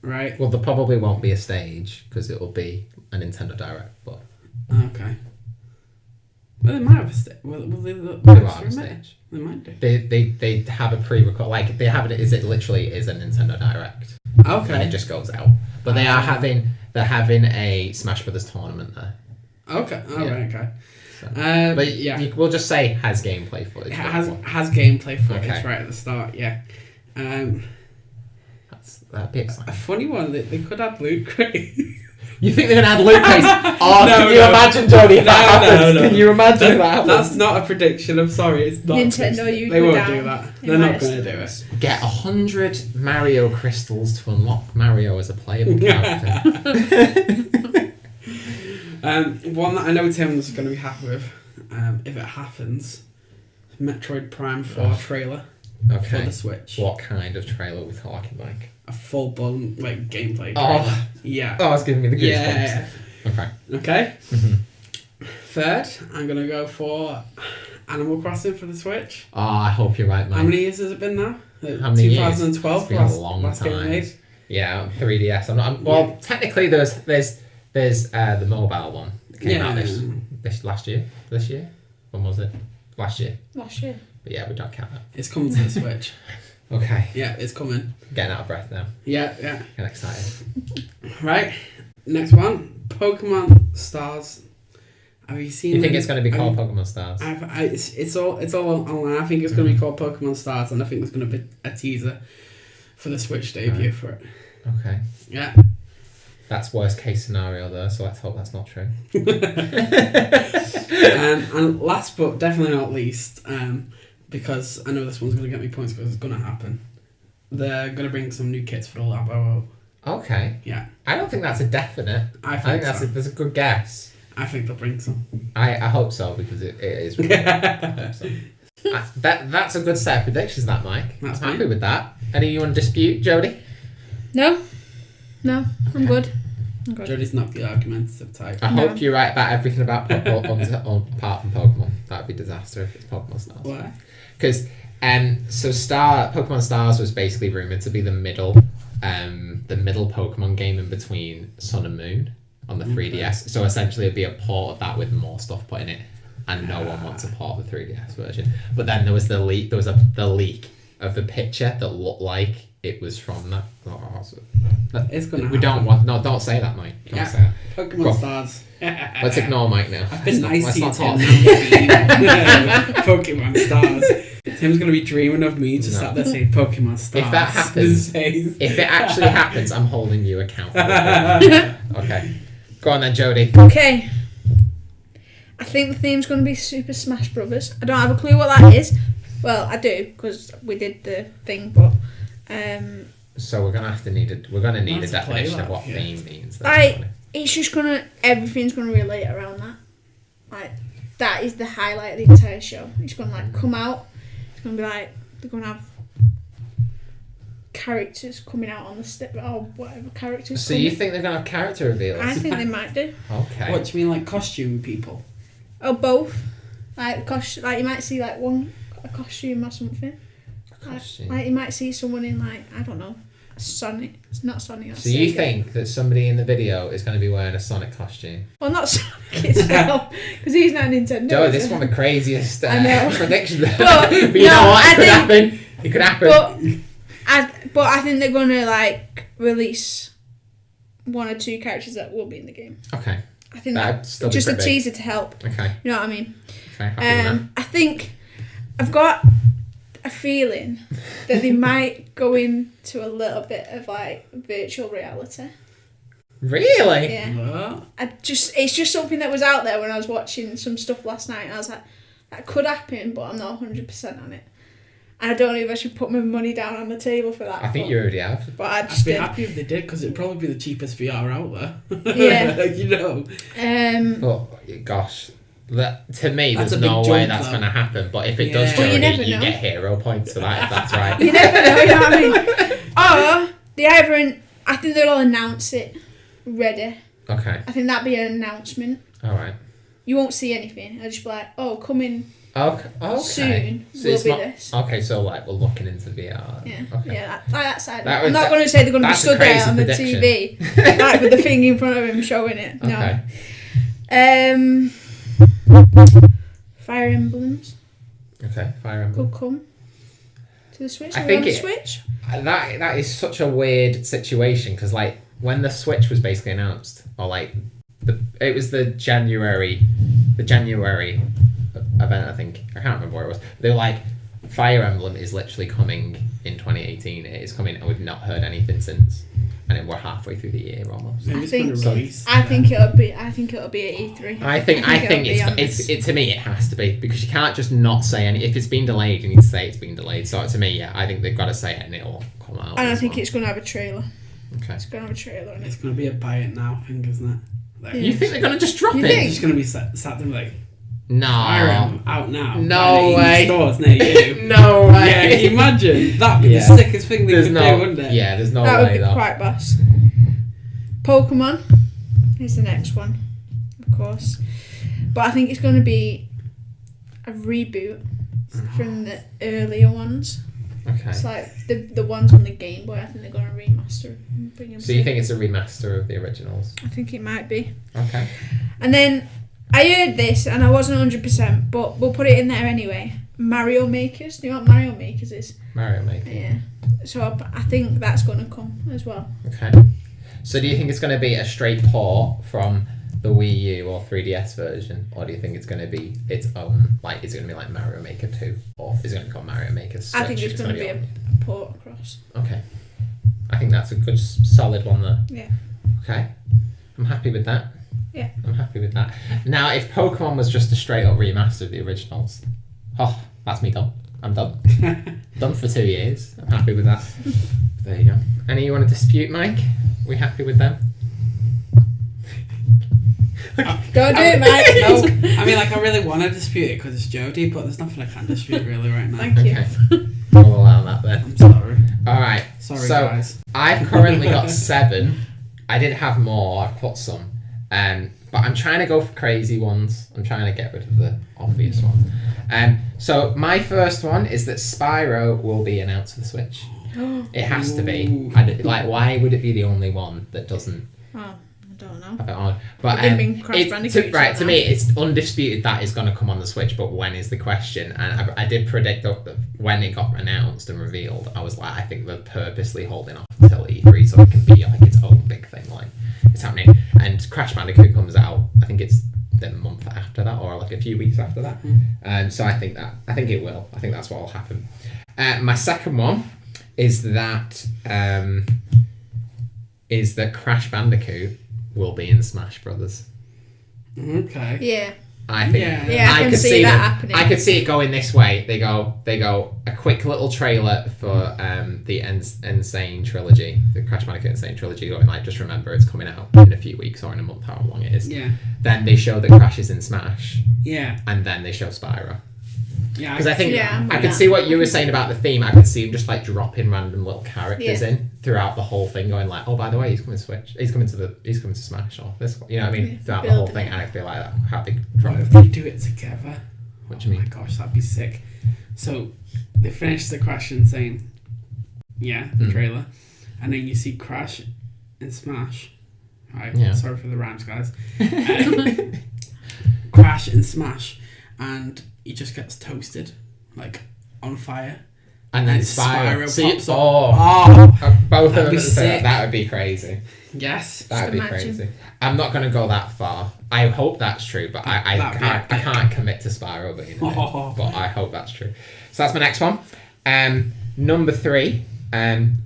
Right. Well, there probably won't be a stage because it will be a Nintendo Direct, but. Okay. Well, they might have a stage. Will they have a stage? They might do. They have a pre-record, like they have it. It literally is a Nintendo Direct. Okay. And it just goes out, but they're having a Smash Brothers tournament there. Okay. All right. Okay. But yeah, we'll just say has gameplay footage. has gameplay footage Okay. right at the start. Yeah. That'd be exciting. A funny one that they could add loot crate. You think they're gonna add loot crates? Oh, No, can you no. imagine, Jody, if that happens? No. Can you imagine if that happens? That's not a prediction. I'm sorry, it's not. Nintendo, you they go won't down do that. in They're my not going to do it. estimates. Get 100 Mario crystals to unlock Mario as a playable character. One that I know Tim's going to be happy with, if it happens, Metroid Prime 4 trailer for Okay. the Switch. What kind of trailer are we talking like? A full blown like gameplay. Oh. Trailer. Yeah. Oh, it's giving me the goosebumps. Yeah. Okay. Okay. Mm-hmm. Third, I'm gonna go for Animal Crossing for the Switch. Oh, I hope you're right, mate. How many years has it been now? How many years? 2012. It's been a long last game time. made. Yeah, 3DS. Well, technically, there's the mobile one that came out this last year. This year? When was it? Last year. Last year. But yeah, we don't count that. It's coming to the Switch. Okay. Yeah, it's coming. Getting out of breath now. Yeah. Getting excited. Right. Next one. Pokemon Stars. Have you seen? You think it's going to be called Pokemon Stars? It's all online. I think it's going to be called Pokemon Stars, and I think there's going to be a teaser for the Switch debut for it. Okay. Yeah. That's worst case scenario though, so let's hope that's not true. And last but definitely not least, because I know this one's going to get me points because it's going to happen. They're going to bring some new kits for the Labo. Okay. Yeah. I don't think that's a definite. I think so. that's a good guess. I think they'll bring some. I hope so because it is. Really I hope so. That's a good set of predictions, that Mike. That's I'm happy fine. with that. Any you want to dispute, Jody? No, I'm good. Jody's not the argumentative type. I No. hope you're right about everything about Pokemon apart from Pokemon. That'd be a disaster if it's Pokemon Stars. Why? Because Pokemon Stars was basically rumored to be the middle Pokemon game in between Sun and Moon on the 3DS. So essentially it'd be a port of that with more stuff put in it, and no one wants a port of the 3DS version. But then there was the leak. There was the leak of the picture that looked like it was from that. It's gonna. We don't want. No, don't say that, Mike. Don't say that. Pokemon Go. Stars. Let's ignore Mike now. I've been nice Let's to you, not Tim. talk. Pokemon Stars. Tim's gonna be dreaming of me just sat there saying Pokemon Stars. If that happens, if it actually happens, I'm holding you accountable. Okay. Go on then, Jodie. Okay. I think the theme's going to be Super Smash Brothers. I don't have a clue what that is. Well, I do because we did the thing, but So we're gonna need a That's a definition of playlist, what yeah. theme means. it's just everything's gonna relate around that. Like that is the highlight of the entire show. It's gonna come out. It's gonna be like they're gonna have characters coming out on the step or whatever characters. So you think they're gonna have character reveals? I think they might do. Okay. What do you mean, like costume people? Or both. Like like you might see like a costume or something. Costume. Like you might see someone in like I don't know, Sonic. It's not Sonic. So you think that somebody in the video is going to be wearing a Sonic costume? Well, not Sonic itself, because he's not Nintendo. Joe, is this it? one of the craziest I know. predictions. But you know what? It could happen. It could happen. But I think they're gonna like release one or two characters that will be in the game. Okay. I think That'd that's still be just a pretty big. teaser to help. Okay. You know what I mean? Okay. Happy with that. I think I've got a feeling that they might go into a little bit of like virtual reality. Really? Yeah. It's just something that was out there when I was watching some stuff last night, and I was like, that could happen, but I'm not 100% on it. And I don't know if I should put my money down on the table for that. I think you already have. But I I'd just be did. happy if they did because it'd probably be the cheapest VR out there. Yeah. You know. But gosh, to me, That's there's a big no way jump, that's though. going to happen. But if it does, Yeah. Well, you Jodie, never you know. get hero points for that. If that's right. You never know, you know what I mean? Or I think they'll announce it ready. Okay. I think that'd be an announcement. All right. You won't see anything. I'll just be like, oh, coming Okay. soon So will it's be not- this. Okay, so like we're looking into VR. Yeah, Okay. yeah, that side. That I'm was- not going to say they're going to be that's a stood there crazy on the prediction. TV, like with the thing in front of him showing it. No. Okay. Fire Emblems Okay. Fire Emblem. could come to the Switch. I Are we think on the it- Switch. That is such a weird situation because like when the Switch was basically announced, or like it was the January the January event, I think. I can't remember where it was. They were like, Fire Emblem is literally coming in 2018. It is coming, and we've not heard anything since. And then we're halfway through the year almost. Maybe it's gonna release. I think it'll be at E3. I think it's to me it has to be, because you can't just not say any. If it's been delayed, you need to say it's been delayed. So to me, yeah, I think they've got to say it and it'll come out. And I think it's going to have a trailer. Okay. It's going to have a trailer. It's going to be a buy it now thing, isn't it? Like, You think they're going to just drop it? It's just going to be sat there like, no. Fire Emblem out now. No way. Stores near you. No way. Yeah, can you imagine? That'd be the sickest thing they could do, wouldn't it? Yeah, there's no that way would be quite boss. Pokemon is the next one, of course. But I think it's going to be a reboot from the earlier ones. Okay. It's like the ones on the Game Boy. I think they're going to remaster and bring them. So you think it's a remaster of the originals? I think it might be. Okay. And then I heard this and I wasn't 100%, but we'll put it in there anyway. Mario Makers. Do you know what Mario Makers is? Mario Maker. Yeah. So I think that's going to come as well. Okay. So do you think it's going to be a straight port from the Wii U or 3DS version, or do you think it's going to be its own, like, is it going to be like Mario Maker 2, or is it going to be called Mario Maker Switch? I think it's going to be a port across. Okay. I think that's a good, solid one there. Yeah. Okay. I'm happy with that. Yeah. I'm happy with that. Now, if Pokemon was just a straight up remaster of the originals, that's me done. I'm done. Done for 2 years. I'm happy with that. There you go. Any you want to dispute, Mike? We happy with them? Go do it, Mike. No, I mean, like, I really want to dispute it because it's Jodie, but there's nothing I can dispute really right now. Thank you. Okay. We'll allow that then. I'm sorry. Alright. Sorry, so guys. I've currently got 7. I did have more. I've put some. But I'm trying to go for crazy ones. I'm trying to get rid of the obvious ones. So my first one is that Spyro will be announced for the Switch. It has to be. Why would it be the only one that doesn't I don't know. have it on? But to me, it's undisputed that is going to come on the Switch. But when is the question? And I did predict that when it got announced and revealed, I was like, I think they're purposely holding off until E3 so it can be like its own big thing. Like it's happening. And Crash Bandicoot comes out. I think it's the month after that, or like a few weeks after that. So I think it will. I think that's what will happen. My second one is that Crash Bandicoot will be in Smash Brothers. Okay. Yeah. I think. Yeah, I can see that happening. I could see it going this way. They go a quick little trailer for the Insane trilogy, the Crash Bandicoot Insane trilogy, going like, just remember it's coming out in a few weeks or in a month, however long it is. Yeah. Then they show that Crash is in Smash. Yeah. And then they show Spyro. Yeah. Because I think I could see what you were saying about the theme. I could see him just like dropping random little characters in throughout the whole thing, going like, oh, by the way, he's coming to Switch. He's coming to Smash or this. You know what I mean? Throughout the whole thing, and I feel like that. How they drop What if they do it together? What do you mean? Oh my gosh, that'd be sick. So they finish the Crash Insane, the trailer, and then you see Crash in Smash. Right. Yeah. Sorry for the rhymes, guys. Crash in Smash, and he just gets toasted, like on fire. And then Spyro pops up. Both of them. Sick. That would be crazy. Yes. That would be crazy. I'm not going to go that far. I hope that's true, but I can't commit to Spyro being in it. But I hope that's true. So that's my next one. Number 3.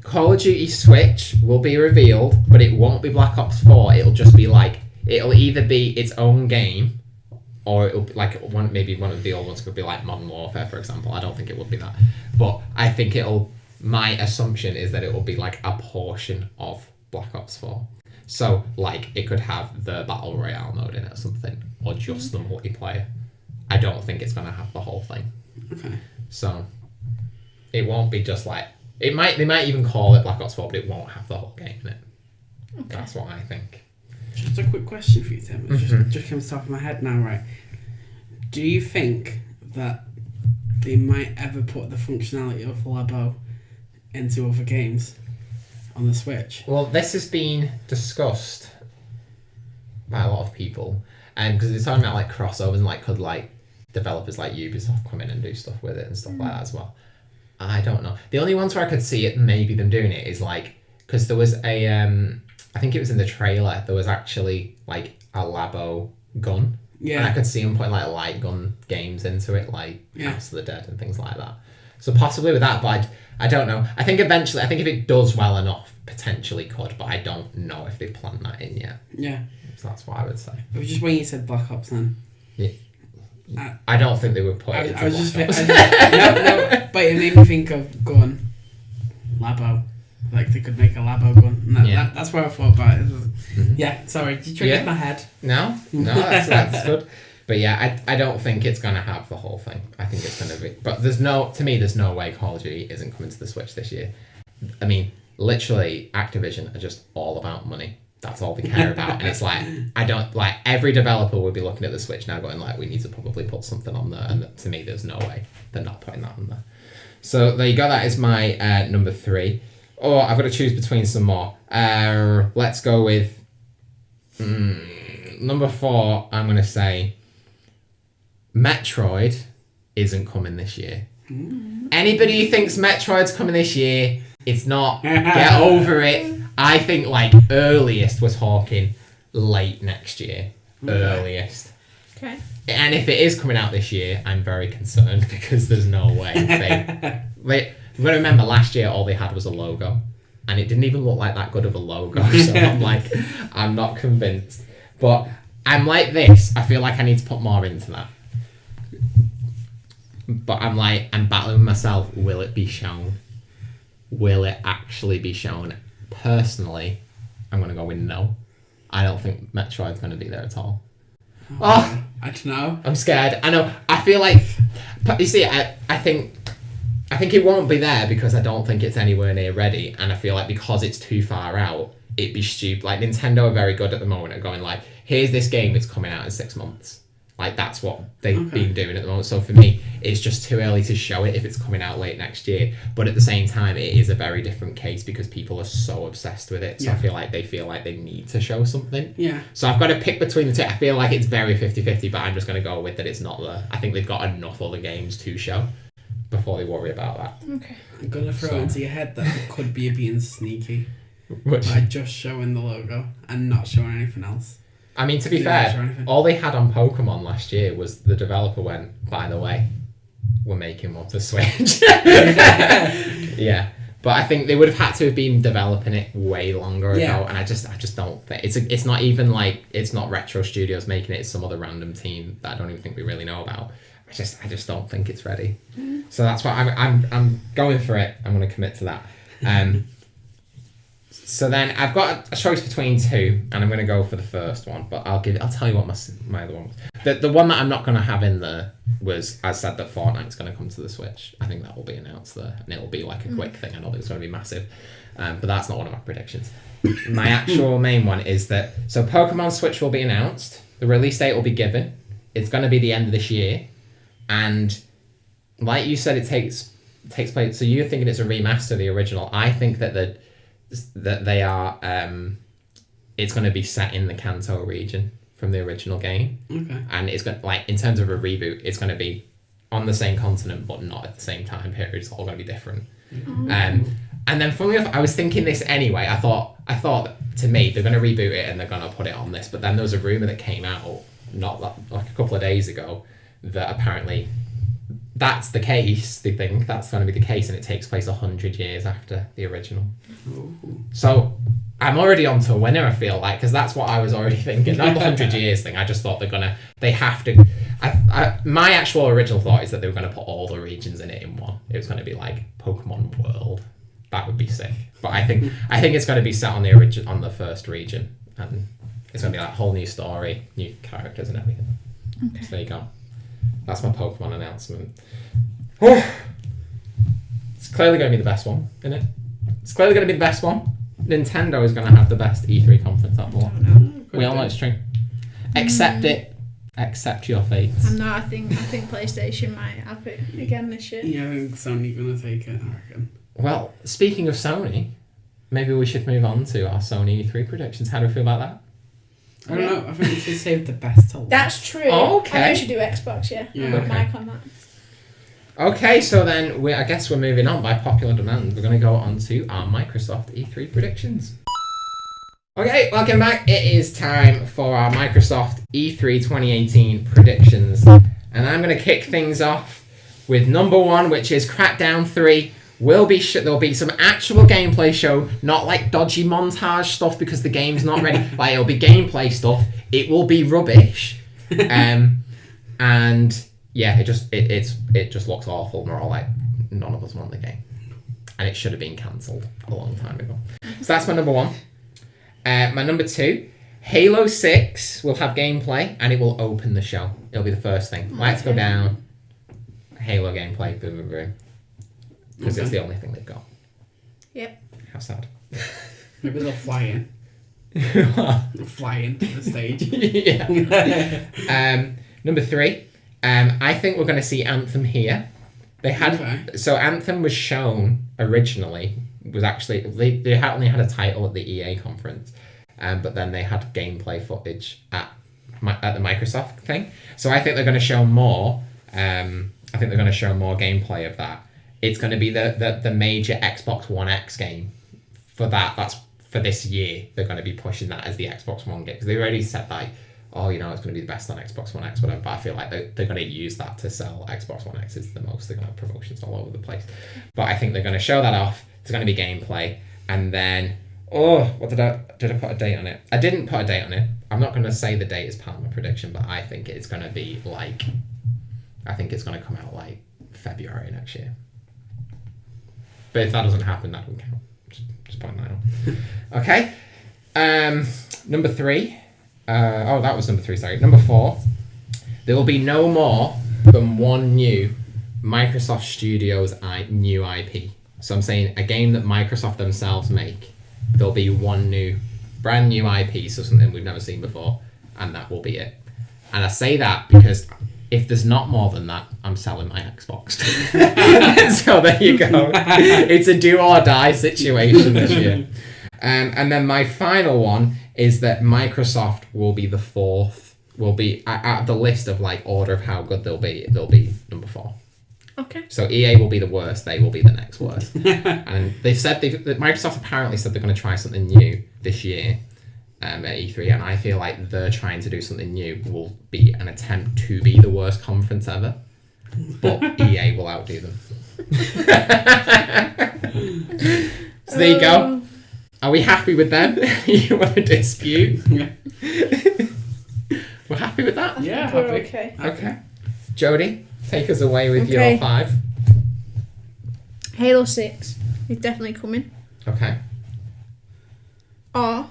Call of Duty Switch will be revealed, but it won't be Black Ops 4. It'll just be like, it'll either be its own game, or it'll be like maybe one of the old ones could be like Modern Warfare, for example. I don't think it would be that, but I think my assumption is that it will be like a portion of Black Ops 4. So like it could have the Battle Royale mode in it or something, or just the multiplayer. I don't think it's going to have the whole thing. Okay. So it won't be just like, they might even call it Black Ops 4, but it won't have the whole game in it. Okay. That's what I think. Just a quick question for you, Tim. It just came to the top of my head now, right? Do you think that they might ever put the functionality of Labo into other games on the Switch? Well, this has been discussed by a lot of people, and because they're talking about like crossovers and like could like developers like Ubisoft come in and do stuff with it and stuff like that as well. I don't know. The only ones where I could see it, maybe them doing it, is like because there was a I think it was in the trailer. There was actually like a Labo gun Yeah. And I could see them putting like light gun games into it, like House of the Dead and things like that. So possibly with that, but I don't know. I think eventually, if it does well enough, potentially could, but I don't know if they planned that in yet. Yeah. So that's what I would say. It was just when you said Black Ops then. Yeah. I don't think they would put it into I was just Black Ops. no, but it made me think of gun, Labo. Like they could make a Labo gun. And that's where I thought about it. Yeah, sorry, did you trigger my head? No, that's good. But yeah, I don't think it's gonna have the whole thing. I think it's gonna be, but there's no way Call of Duty isn't coming to the Switch this year. I mean, literally, Activision are just all about money. That's all they care about, and it's like every developer would be looking at the Switch now, going like, we need to probably put something on there. And to me, there's no way they're not putting that on there. So there you go. That is my number 3. Oh, I've got to choose between some more. Let's go with number 4. I'm going to say Metroid isn't coming this year. Anybody who thinks Metroid's coming this year, it's not. Get over it. I think like earliest was Hawking late next year. Earliest. Okay. And if it is coming out this year, I'm very concerned because there's no way. You've got to remember, last year all they had was a logo, and it didn't even look like that good of a logo. So I'm not convinced. But I'm like this. I feel like I need to put more into that. But I'm battling with myself. Will it be shown? Will it actually be shown? Personally, I'm going to go with no. I don't think Metroid's going to be there at all. Oh, I don't know. I'm scared. I know. I feel like, you see, I think it won't be there because I don't think it's anywhere near ready, and I feel like because it's too far out, it'd be stupid. Like Nintendo are very good at the moment at going like, here's this game that's coming out in 6 months. Like that's what they've been doing at the moment. So for me, it's just too early to show it if it's coming out late next year. But at the same time, it is a very different case because people are so obsessed with it. So I feel like they need to show something. Yeah. So I've got to pick between the two. I feel like it's very 50-50, but I'm just going to go with that it's not there. I think they've got enough other games to show before they worry about that. Okay. I'm going to throw into your head that it could be being sneaky Which, by just showing the logo and not showing anything else. I mean, to be fair, all they had on Pokemon last year was the developer went, by the way, we're making one for Switch. Yeah. But I think they would have had to have been developing it way longer ago, and I just don't think it's not even like it's not Retro Studios making it, it's some other random team that I don't even think we really know about. I just don't think it's ready. So that's why I'm going for it. I'm going to commit to that. So then I've got a choice between two, and I'm going to go for the first one. But I'll tell you what my other one was. The one that I'm not going to have in there was, I said that Fortnite's going to come to the Switch. I think that will be announced there, and it'll be like a quick thing. I know it's going to be massive, but that's not one of my predictions. My actual main one is that Pokemon Switch will be announced. The release date will be given. It's going to be the end of this year, and like you said, it takes place. So you're thinking it's a remaster of the original. I think that they are it's going to be set in the Kanto region from the original game. Okay. And it's going to, in terms of a reboot, it's going to be on the same continent but not at the same time period. It's all going to be different. And then funnily enough, I was thinking this anyway. I thought to me they're going to reboot it and they're going to put it on this, but then there was a rumor that came out like a couple of days ago that apparently that's the case. They think that's going to be the case, and it takes place 100 years after the original. Ooh. So I'm already on to a winner, I feel like, because that's what I was already thinking. Not the 100 years thing. I just thought they have to. My actual original thought is that they were going to put all the regions in it in one. It was going to be like Pokemon World. That would be sick. But I think it's going to be set on the first region, and it's going to be like a whole new story, new characters and everything. Okay. So there you go. That's my Pokemon announcement. It's clearly going to be the best one, isn't it? It's clearly going to be the best one. Nintendo is going to have the best E3 conference at all. We all know it's true. Accept it. Accept your fate. I'm not. I think PlayStation might have it again this year. Yeah, I think Sony's going to take it, I reckon. Well, speaking of Sony, maybe we should move on to our Sony E3 predictions. How do we feel about that? I don't know. I think we should save the best till That's true. Oh, okay. I think we should do Xbox, yeah. Okay. Mike on that. Okay, so then I guess we're moving on by popular demand. We're going to go on to our Microsoft E3 predictions. Okay, welcome back. It is time for our Microsoft E3 2018 predictions. And I'm going to kick things off with number 1, which is Crackdown 3. There'll be some actual gameplay shown, not like dodgy montage stuff because the game's not ready. Like, it'll be gameplay stuff. It will be rubbish. And yeah, it just looks awful. And we're all like, none of us want the game. And it should have been cancelled a long time ago. So that's my number 1. My number 2, Halo 6 will have gameplay and it will open the show. It'll be the first thing. Lights go down, Halo gameplay, boom, boom, boom. Because it's the only thing they've got. Yep. How sad. Maybe they'll fly in. They'll fly into the stage. Yeah. Number 3, I think we're going to see Anthem here. So Anthem was shown originally. Was actually they only had a title at the EA conference, but then they had gameplay footage at the Microsoft thing. So I think they're going to show more. I think they're going to show more gameplay of that. It's going to be the major Xbox One X game for that. That's for this year. They're going to be pushing that as the Xbox One game because they already said like, oh, it's going to be the best on Xbox One X, whatever. But I feel like they're going to use that to sell Xbox One X's the most. They're going to have promotions all over the place. But I think they're going to show that off. It's going to be gameplay, and then what did I put a date on it? I didn't put a date on it. I'm not going to say the date as part of my prediction, but I think it's going to be I think it's going to come out like February next year. But if that doesn't happen, that doesn't count. Just point that out. Okay. Number 3. That was number 3. Sorry. Number 4. There will be no more than one new Microsoft Studios new IP. So I'm saying a game that Microsoft themselves make, there'll be one brand new IP, so something we've never seen before, and that will be it. And I say that because if there's not more than that, I'm selling my Xbox. So there you go. It's a do or die situation this year. And then my final one is that Microsoft will be the 4th, will be out of the list of like order of how good they'll be number 4. Okay. So EA will be the worst. They will be the next worst. And they've said Microsoft apparently said they're going to try something new this year at E3, and I feel like they're trying to do something new will be an attempt to be the worst conference ever, but EA will outdo them. So there you go. Are we happy with them? You want to dispute? We're happy with that. Yeah, we're happy. Okay. Jodie, take us away with your 5. Halo 6 is definitely coming. Okay. Or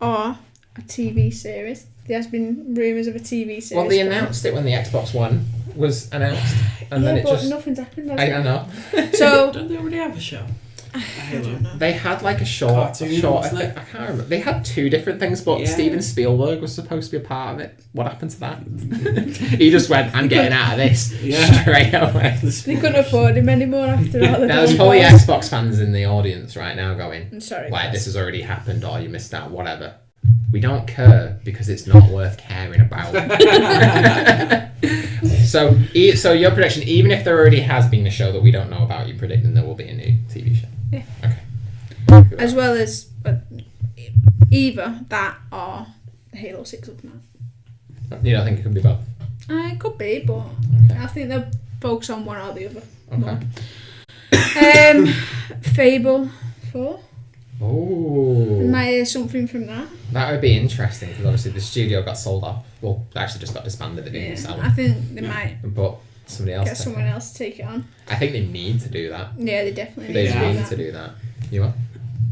a TV series. There has been rumours of a TV series. Well, they announced it when the Xbox One was announced, and then it just nothing's happened. I don't know. So don't they already have a show? Halo. They had like a short. I can't remember. They had 2 different things, but Steven Spielberg was supposed to be a part of it. What happened to that? He just went, "I'm getting out of this straight away." They couldn't afford him anymore after all the. There's probably Xbox fans in the audience right now going, I'm sorry, like, this has already happened, or you missed out, whatever. We don't care because it's not worth caring about. So your prediction, even if there already has been a show that we don't know about, you're predicting there will be a new TV show. Yeah. Okay. As well as either that or Halo 6 will come out. You don't think it could be both? It could be, but I think they'll focus on one or the other. Okay. Fable 4. Oh. Might hear something from that. That would be interesting because obviously the studio got sold off. Well, they actually just got disbanded. They didn't sell I think they might but somebody else get someone else to take it on. I think they need to do that. Yeah, they definitely need to do that. You what?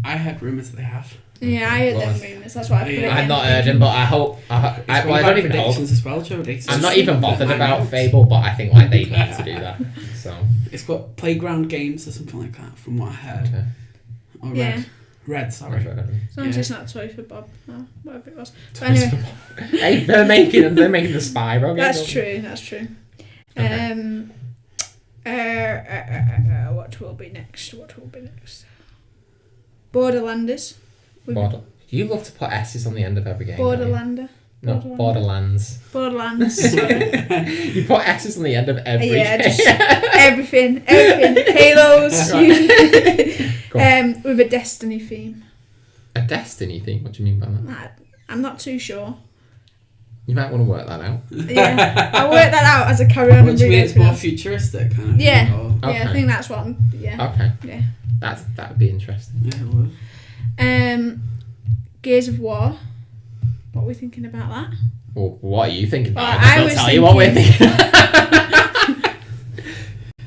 I heard rumours that they have. Yeah, I heard them rumours. That's why I put it in. I've not heard them, but I hope. I don't even know. As well, Jody. I'm not even bothered about Fable, but I think like they need to do that. So it's got Playground Games or something like that, from what I heard. Okay. Or Red, sorry. As long as it's not Toy for Bob, or whatever it was. But anyway, hey, they're making the Spyro game. That's true. Okay. What will be next? Borderlanders. You love to put S's on the end of every game. Borderlander. No, Borderlands. Sorry. You put S's on the end of every game. Just everything. Halos. With a Destiny theme. A Destiny thing? What do you mean by that? I'm not too sure. You might want to work that out. Yeah, I'll work that out as I carry on. What do you mean it's more futuristic kind of yeah. thing? Or... Okay. Yeah, I think that's what I'm... Yeah. Okay. Yeah. That would be interesting. Yeah, it would. Gears of War. What are we thinking about that? Well, what are you thinking about? Well, I'll tell you what we're thinking.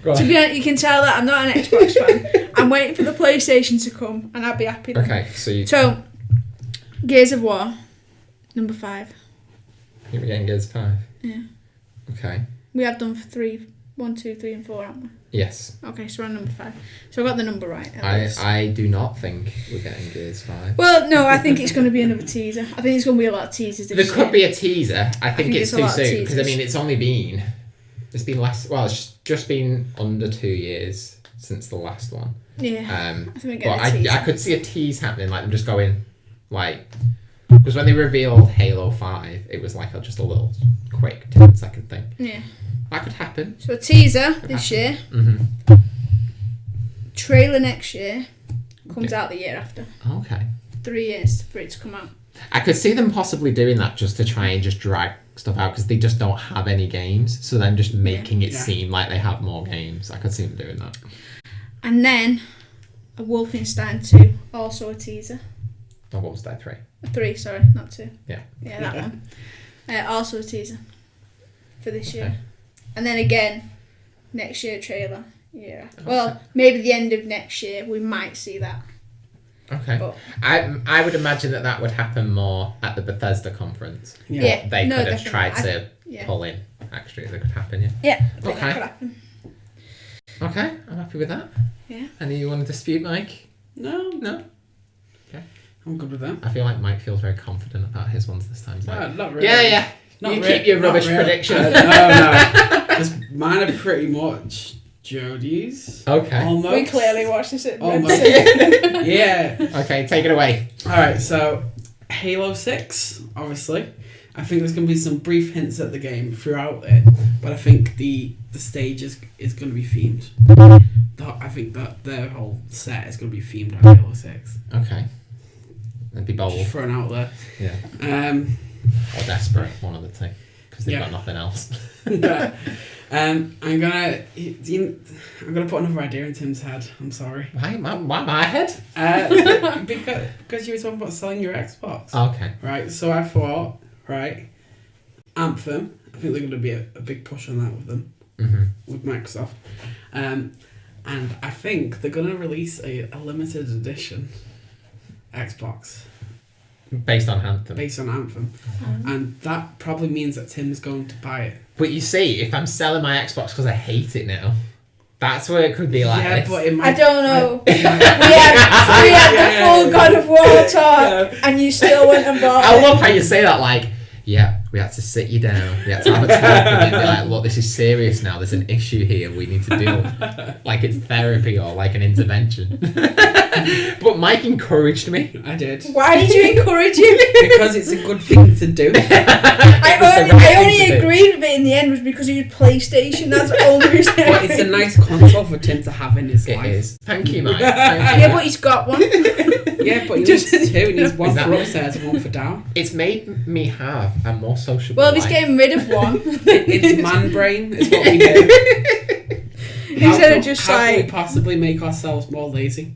To be honest, you can tell that I'm not an Xbox fan. I'm waiting for the PlayStation to come, and I'll be happy then. Okay, So, Gears of War, number 5. I think we're getting Gears 5. Yeah. Okay. We have done 1, 2, 3 and 4, haven't we? Yes. Okay, so we're on number 5. So I got the number right. I do not think we're getting Gears 5. Well, no, I think it's going to be another teaser. I think it's going to be a lot of teasers this There year. could be a teaser. I think it's a too lot of soon because I teasers. mean it's only been it's just been under 2 years since the last one. Yeah. I think but I could see a tease happening, like them just going like, because when they revealed Halo 5, it was like just a little quick 10-second thing. Yeah. That could happen. So a teaser this year. Mm-hmm. Trailer next year. Comes out the year after. Okay. 3 years for it to come out. I could see them possibly doing that just to try and just drag stuff out because they just don't have any games. So then just making it seem like they have more games. I could see them doing that. And then a Wolfenstein 2, also a teaser. Oh, what was that? 3? 3, sorry, not 2. Yeah. Yeah, that one. Also a teaser for this year. Okay. And then again, next year trailer. Yeah. Well, maybe the end of next year we might see that. Okay. But I would imagine that would happen more at the Bethesda conference. Yeah. They could have definitely. tried to pull in extras that could happen, yeah. Yeah, I think Okay. that could happen. Okay, I'm happy with that. Yeah. Any you want to dispute, Mike? No. Okay. I'm good with that. I feel like Mike feels very confident about his ones this time. He's like, Not really. yeah. Not you really. keep your Not rubbish really. predictions. No. Because mine are pretty much Jodie's. Okay. Almost. We clearly watched this at Almost. Yeah. Okay, take it away. Alright, so Halo 6, obviously. I think there's going to be some brief hints at the game throughout it, but I think the stage is going to be themed. I think that their whole set is going to be themed on Halo 6. Okay. That'd be bold. Just thrown out there. Yeah. Or desperate, one of the two. Because they've got nothing else. I'm gonna put another idea in Tim's head. I'm sorry. Why my head? Because you were talking about selling your Xbox. Okay. Right. So I thought, right, Anthem. I think they're going to be a big push on that with them, with Microsoft, and I think they're going to release a limited edition Xbox. Based on Anthem. And that probably means that Tim's going to buy it. But you see, if I'm selling my Xbox because I hate it now, that's where it could be like this. But it might, I don't know. We had the full God of War talk, and you still went and bought I it. love how you say that, like, yeah, we had to sit you down. We had to have a talk with you and be like, look, this is serious now. There's an issue here we need to deal with. Like it's therapy or like an intervention. But Mike encouraged me. I did. Why did you encourage him? Because it's a good thing to do. I only agreed with it in the end was because he was PlayStation. That's the only reason. But it's a nice console for Tim to have in his life. It is. Thank you, Mike. Thank you. Yeah, but he's got one. Yeah, but he needs two. He needs one for upstairs and one for down. It's made me have a more sociable Well, if he's life. getting rid of one. It's man brain. Is what we do. Instead of just how can like. we possibly make ourselves more lazy?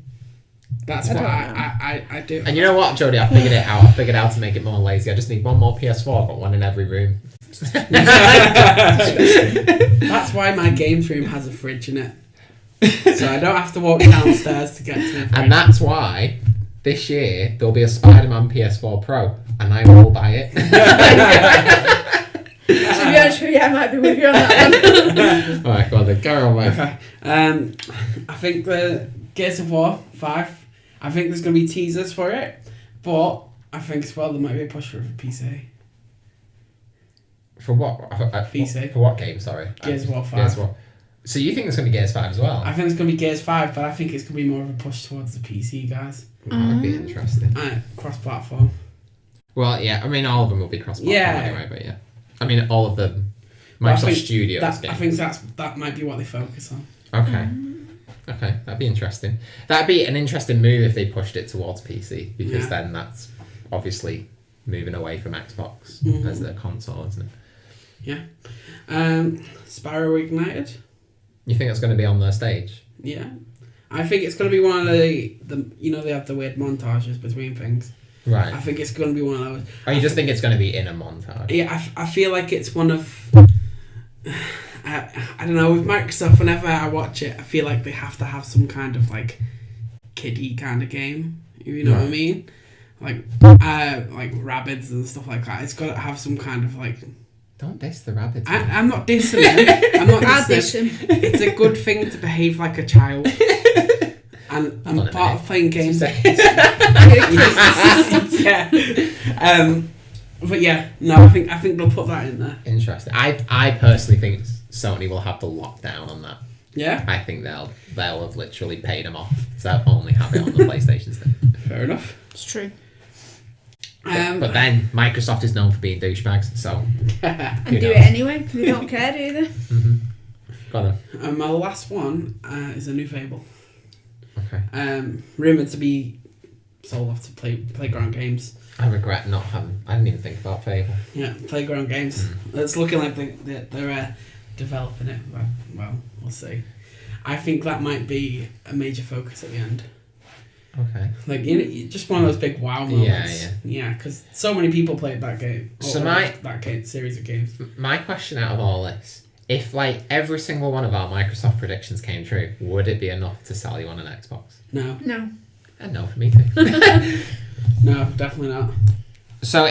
That's what I do. And you know what, Jodie? I figured it out. I figured out how to make it more lazy. I just need one more PS4. I've got one in every room. That's why my games room has a fridge in it. So I don't have to walk downstairs to get to the fridge. And that's why this year there'll be a Spider-Man PS4 Pro, and I will buy it. To be honest with you, I might be with you on that one. Alright, well then, go on, mate. Okay. I think the Gears of War 5, I think there's going to be teasers for it, but I think as well there might be a push for PC. For what? PC. For what game, sorry? Gears of War 5. Gears of War. So you think there's going to be Gears 5 as well? I think it's going to be Gears 5, but I think it's going to be more of a push towards the PC guys. That would be interesting. Cross-platform. Well, yeah, I mean, all of them will be cross-platform anyway, but yeah. I mean, all of the Microsoft Studios games. I think that might be what they focus on. Okay. Okay, that'd be interesting. That'd be an interesting move if they pushed it towards PC, because then that's obviously moving away from Xbox as a console, isn't it? Yeah. Spyro Ignited. You think it's going to be on their stage? Yeah. I think it's going to be one of the they have the weird montages between things. Right. I think it's going to be one of those. Oh, you just think it's going to be in a montage? Yeah, I feel like it's one of... I don't know, with Microsoft, whenever I watch it, I feel like they have to have some kind of, like, kiddie kind of game. You know what I mean? Like Rabbids and stuff like that. It's got to have some kind of, like... Don't diss the Rabbids. I'm not dissing them. I'm not dissing them. It's a good thing to behave like a child. And part of playing games... yeah. But yeah, no, I think they'll put that in there. Interesting. I personally think Sony will have the lockdown on that. Yeah? I think they'll have literally paid them off to only have it on the PlayStation stick. Fair enough. It's true. But then Microsoft is known for being douchebags, so and do it anyway. They don't care, do they? Got them. And my last one is a new Fable. Okay. Rumoured to be sold off to Playground Games. I regret not having. I didn't even think about Fable. Yeah, Playground Games. It's looking like they're developing it. Well, we'll see. I think that might be a major focus at the end. Okay. Like, just one of those big wow moments. Yeah, because so many people played that game. That series of games. My question out of all this, if like every single one of our Microsoft predictions came true, would it be enough to sell you on an Xbox? No. No. And no for me too. No, definitely not. So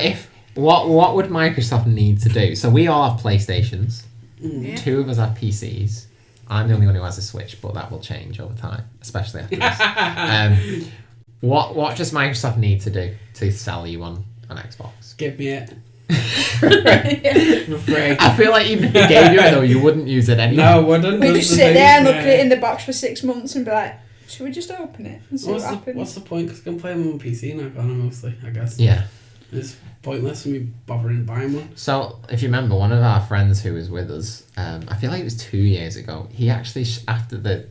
what would Microsoft need to do? So we all have PlayStations. Yeah. 2 of us have PCs. I'm the only one who has a Switch, but that will change over time, especially after this. What does Microsoft need to do to sell you on an Xbox? Give me it. For free. I feel like even if they gave you it, though, you wouldn't use it anyway. No, wouldn't. We just sit there and look at it in the box for 6 months and be like, should we just open it and see what happens? What's the point? Because I can play them on PC now, can't I, mostly, I guess. Yeah. It's pointless for me bothering buying one. So, if you remember, one of our friends who was with us, I feel like it was 2 years ago, he actually, after the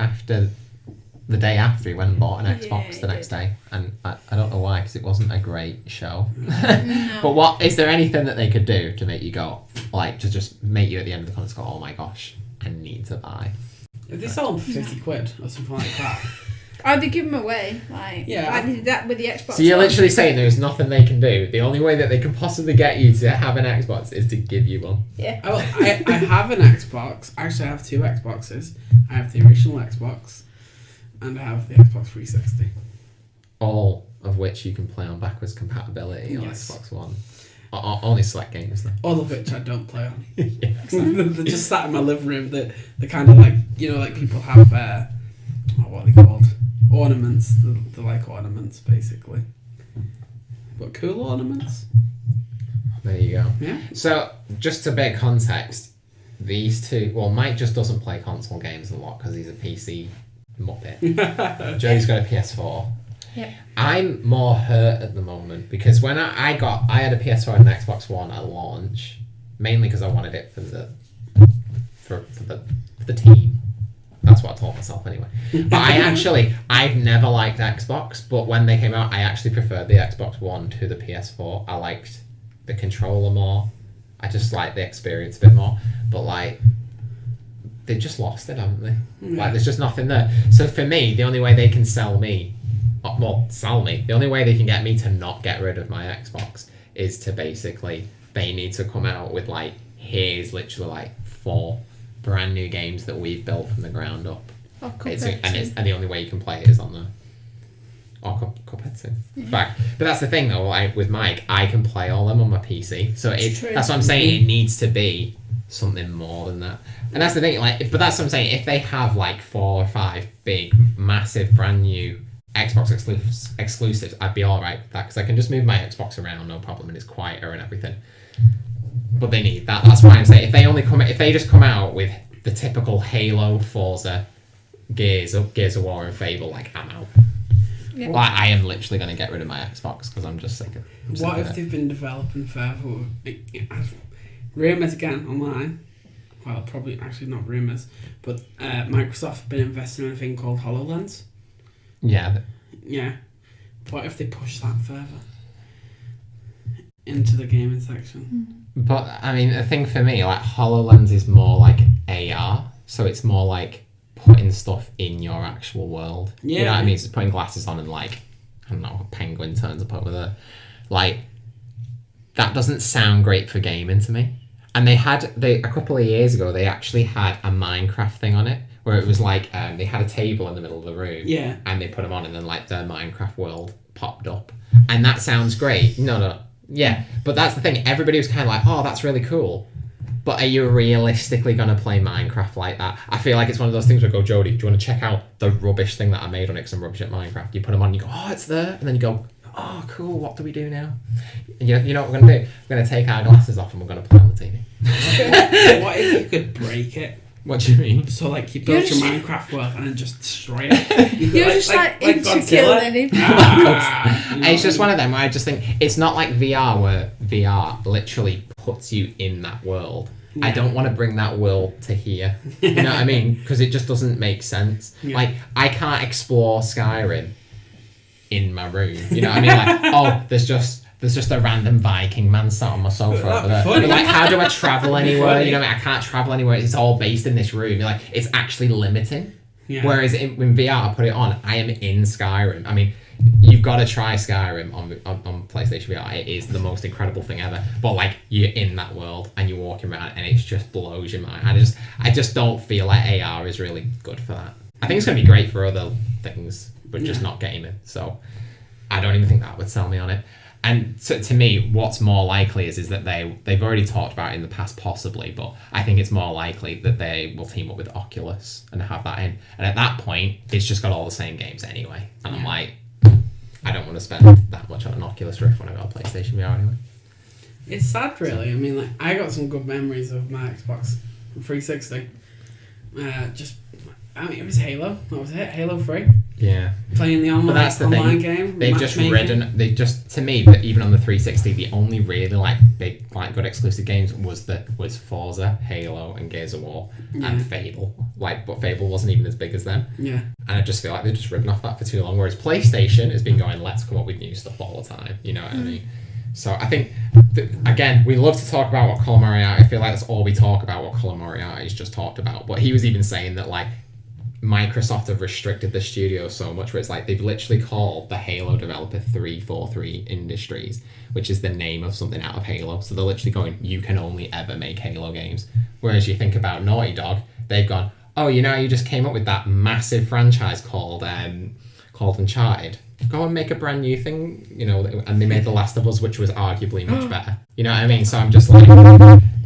day after, he went and bought an Xbox the next day. And I don't know why, because it wasn't a great show. No. But is there anything that they could do to make you go, like, to just make you at the end of the conference go, oh my gosh, I need to buy? If they sell them for 50 quid or something like that. Oh, they give them away. Like they did that with the Xbox. So you're literally saying there's nothing they can do. The only way that they can possibly get you to have an Xbox is to give you one. Yeah. I have an Xbox. Actually, I have 2 Xboxes. I have the original Xbox, and I have the Xbox 360. All of which you can play on backwards compatibility on Xbox One. Only select games though. All of which I don't play on. Yeah, exactly. They're just sat in my living room. They're kind of like, like people have, what are they called? Ornaments. They're like ornaments, basically. But cool ornaments. There you go. Yeah. So, just a bit of context, these two... Well, Mike just doesn't play console games a lot because he's a PC muppet. Joe's got a PS4. Yeah. I'm more hurt at the moment because when I had a PS4 and an Xbox One at launch, mainly because I wanted it for the team. That's what I told myself anyway. But I've never liked Xbox, but when they came out, I actually preferred the Xbox One to the PS4. I liked the controller more. I just liked the experience a bit more. But like, they just lost it, haven't they? Yeah. Like, there's just nothing there. So for me, the only way they can the only way they can get me to not get rid of my Xbox is to basically, they need to come out with like, here's literally like 4 brand new games that we've built from the ground up. And the only way you can play it is on the Cuphead too. But that's the thing though, like with Mike, I can play all them on my PC. So that's what I'm saying, it needs to be something more than that. And that's the thing, like, but that's what I'm saying, if they have like 4 or 5 big, massive, brand new Xbox exclusives, I'd be alright with that, because I can just move my Xbox around, no problem, and it's quieter and everything. But they need that. That's why I'm saying, if they just come out with the typical Halo, Forza, Gears of War, and Fable, like, I'm out. Yeah. Like, I am literally going to get rid of my Xbox because I'm just sick of it. What if they've been developing further? Rumours again online well, probably actually not rumours, but Microsoft have been investing in a thing called HoloLens. Yeah. Yeah. What if they push that further into the gaming section? But, I mean, the thing for me, like, HoloLens is more like AR, so it's more like putting stuff in your actual world. Yeah. You know what I mean? It's putting glasses on and, like, I don't know, a penguin turns up with a... Like, that doesn't sound great for gaming to me. And a couple of years ago, they actually had a Minecraft thing on it, where it was like, they had a table in the middle of the room. Yeah. And they put them on, and then, like, their Minecraft world popped up. And that sounds great. No. Yeah. But that's the thing. Everybody was kind of like, oh, that's really cool. But are you realistically going to play Minecraft like that? I feel like it's one of those things where I go, Jody, do you want to check out the rubbish thing that I made on it because I'm rubbish at Minecraft? You put them on and you go, oh, it's there. And then you go, oh, cool, what do we do now? You know what we're going to do? We're going to take our glasses off and we're going to play on the TV. What if you could break it? What do you mean? So, like, you build your Minecraft world and then just destroy it. You're just like into killing him. It's just one of them where I just think it's not like VR where VR literally puts you in that world. Yeah. I don't want to bring that world to here. You know what I mean? Because it just doesn't make sense. Yeah. Like, I can't explore Skyrim in my room. You know what I mean? Like, oh, there's just a random Viking man sat on my sofa over there. But like, how do I travel anywhere? You know, I can't travel anywhere. It's all based in this room. Like, it's actually limiting. Yeah. Whereas when VR, I put it on, I am in Skyrim. I mean, you've got to try Skyrim on PlayStation VR. It is the most incredible thing ever. But like, you're in that world and you're walking around and it just blows your mind. I just don't feel like AR is really good for that. I think it's going to be great for other things, but just not gaming. So I don't even think that would sell me on it. And to me, what's more likely is that they've already talked about it in the past, possibly, but I think it's more likely that they will team up with Oculus and have that in. And at that point, it's just got all the same games anyway. And I'm like, I don't want to spend that much on an Oculus Rift when I got a PlayStation VR anyway. It's sad, really. I mean, like, I got some good memories of my Xbox 360. It was Halo. That was it. Halo 3. Yeah. Playing the online game. They've just to me, even on the 360, the only really big good exclusive games was Forza, Halo, and Gears of War, and Fable. But Fable wasn't even as big as them. Yeah. And I just feel like they've just ridden off that for too long. Whereas PlayStation has been going, let's come up with new stuff all the time. You know what I mean? So I think, again, we love to talk about what Colin Moriarty. I feel like that's all we talk about. What Colin Moriarty's just talked about. But he was even saying that Microsoft have restricted the studio so much where it's like they've literally called the Halo developer 343 Industries, which is the name of something out of Halo. So they're literally going, you can only ever make Halo games. Whereas you think about Naughty Dog, they've gone, oh, you just came up with that massive franchise called Uncharted. Go and make a brand new thing, and they made The Last of Us, which was arguably much better. You know what I mean? So I'm just like,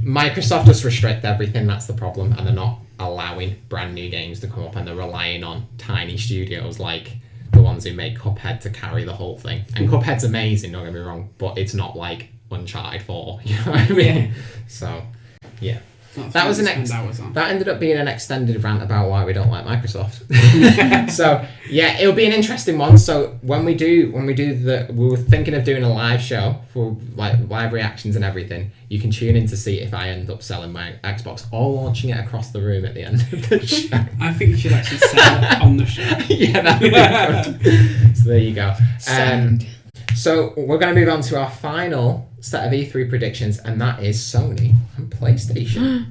Microsoft just restrict everything, that's the problem, and they're not allowing brand new games to come up, and they're relying on tiny studios like the ones who made Cuphead to carry the whole thing. And Cuphead's amazing, don't get me wrong, but it's not like Uncharted 4, you know what I mean? Yeah. So, yeah. That ended up being an extended rant about why we don't like Microsoft. So yeah, it'll be an interesting one. So when we were thinking of doing a live show for live reactions and everything. You can tune in to see if I end up selling my Xbox or launching it across the room at the end of the show. I think you should actually sell it on the show. Yeah, that'd be good. So there you go. So we're going to move on to our final set of E3 predictions, and that is Sony and PlayStation.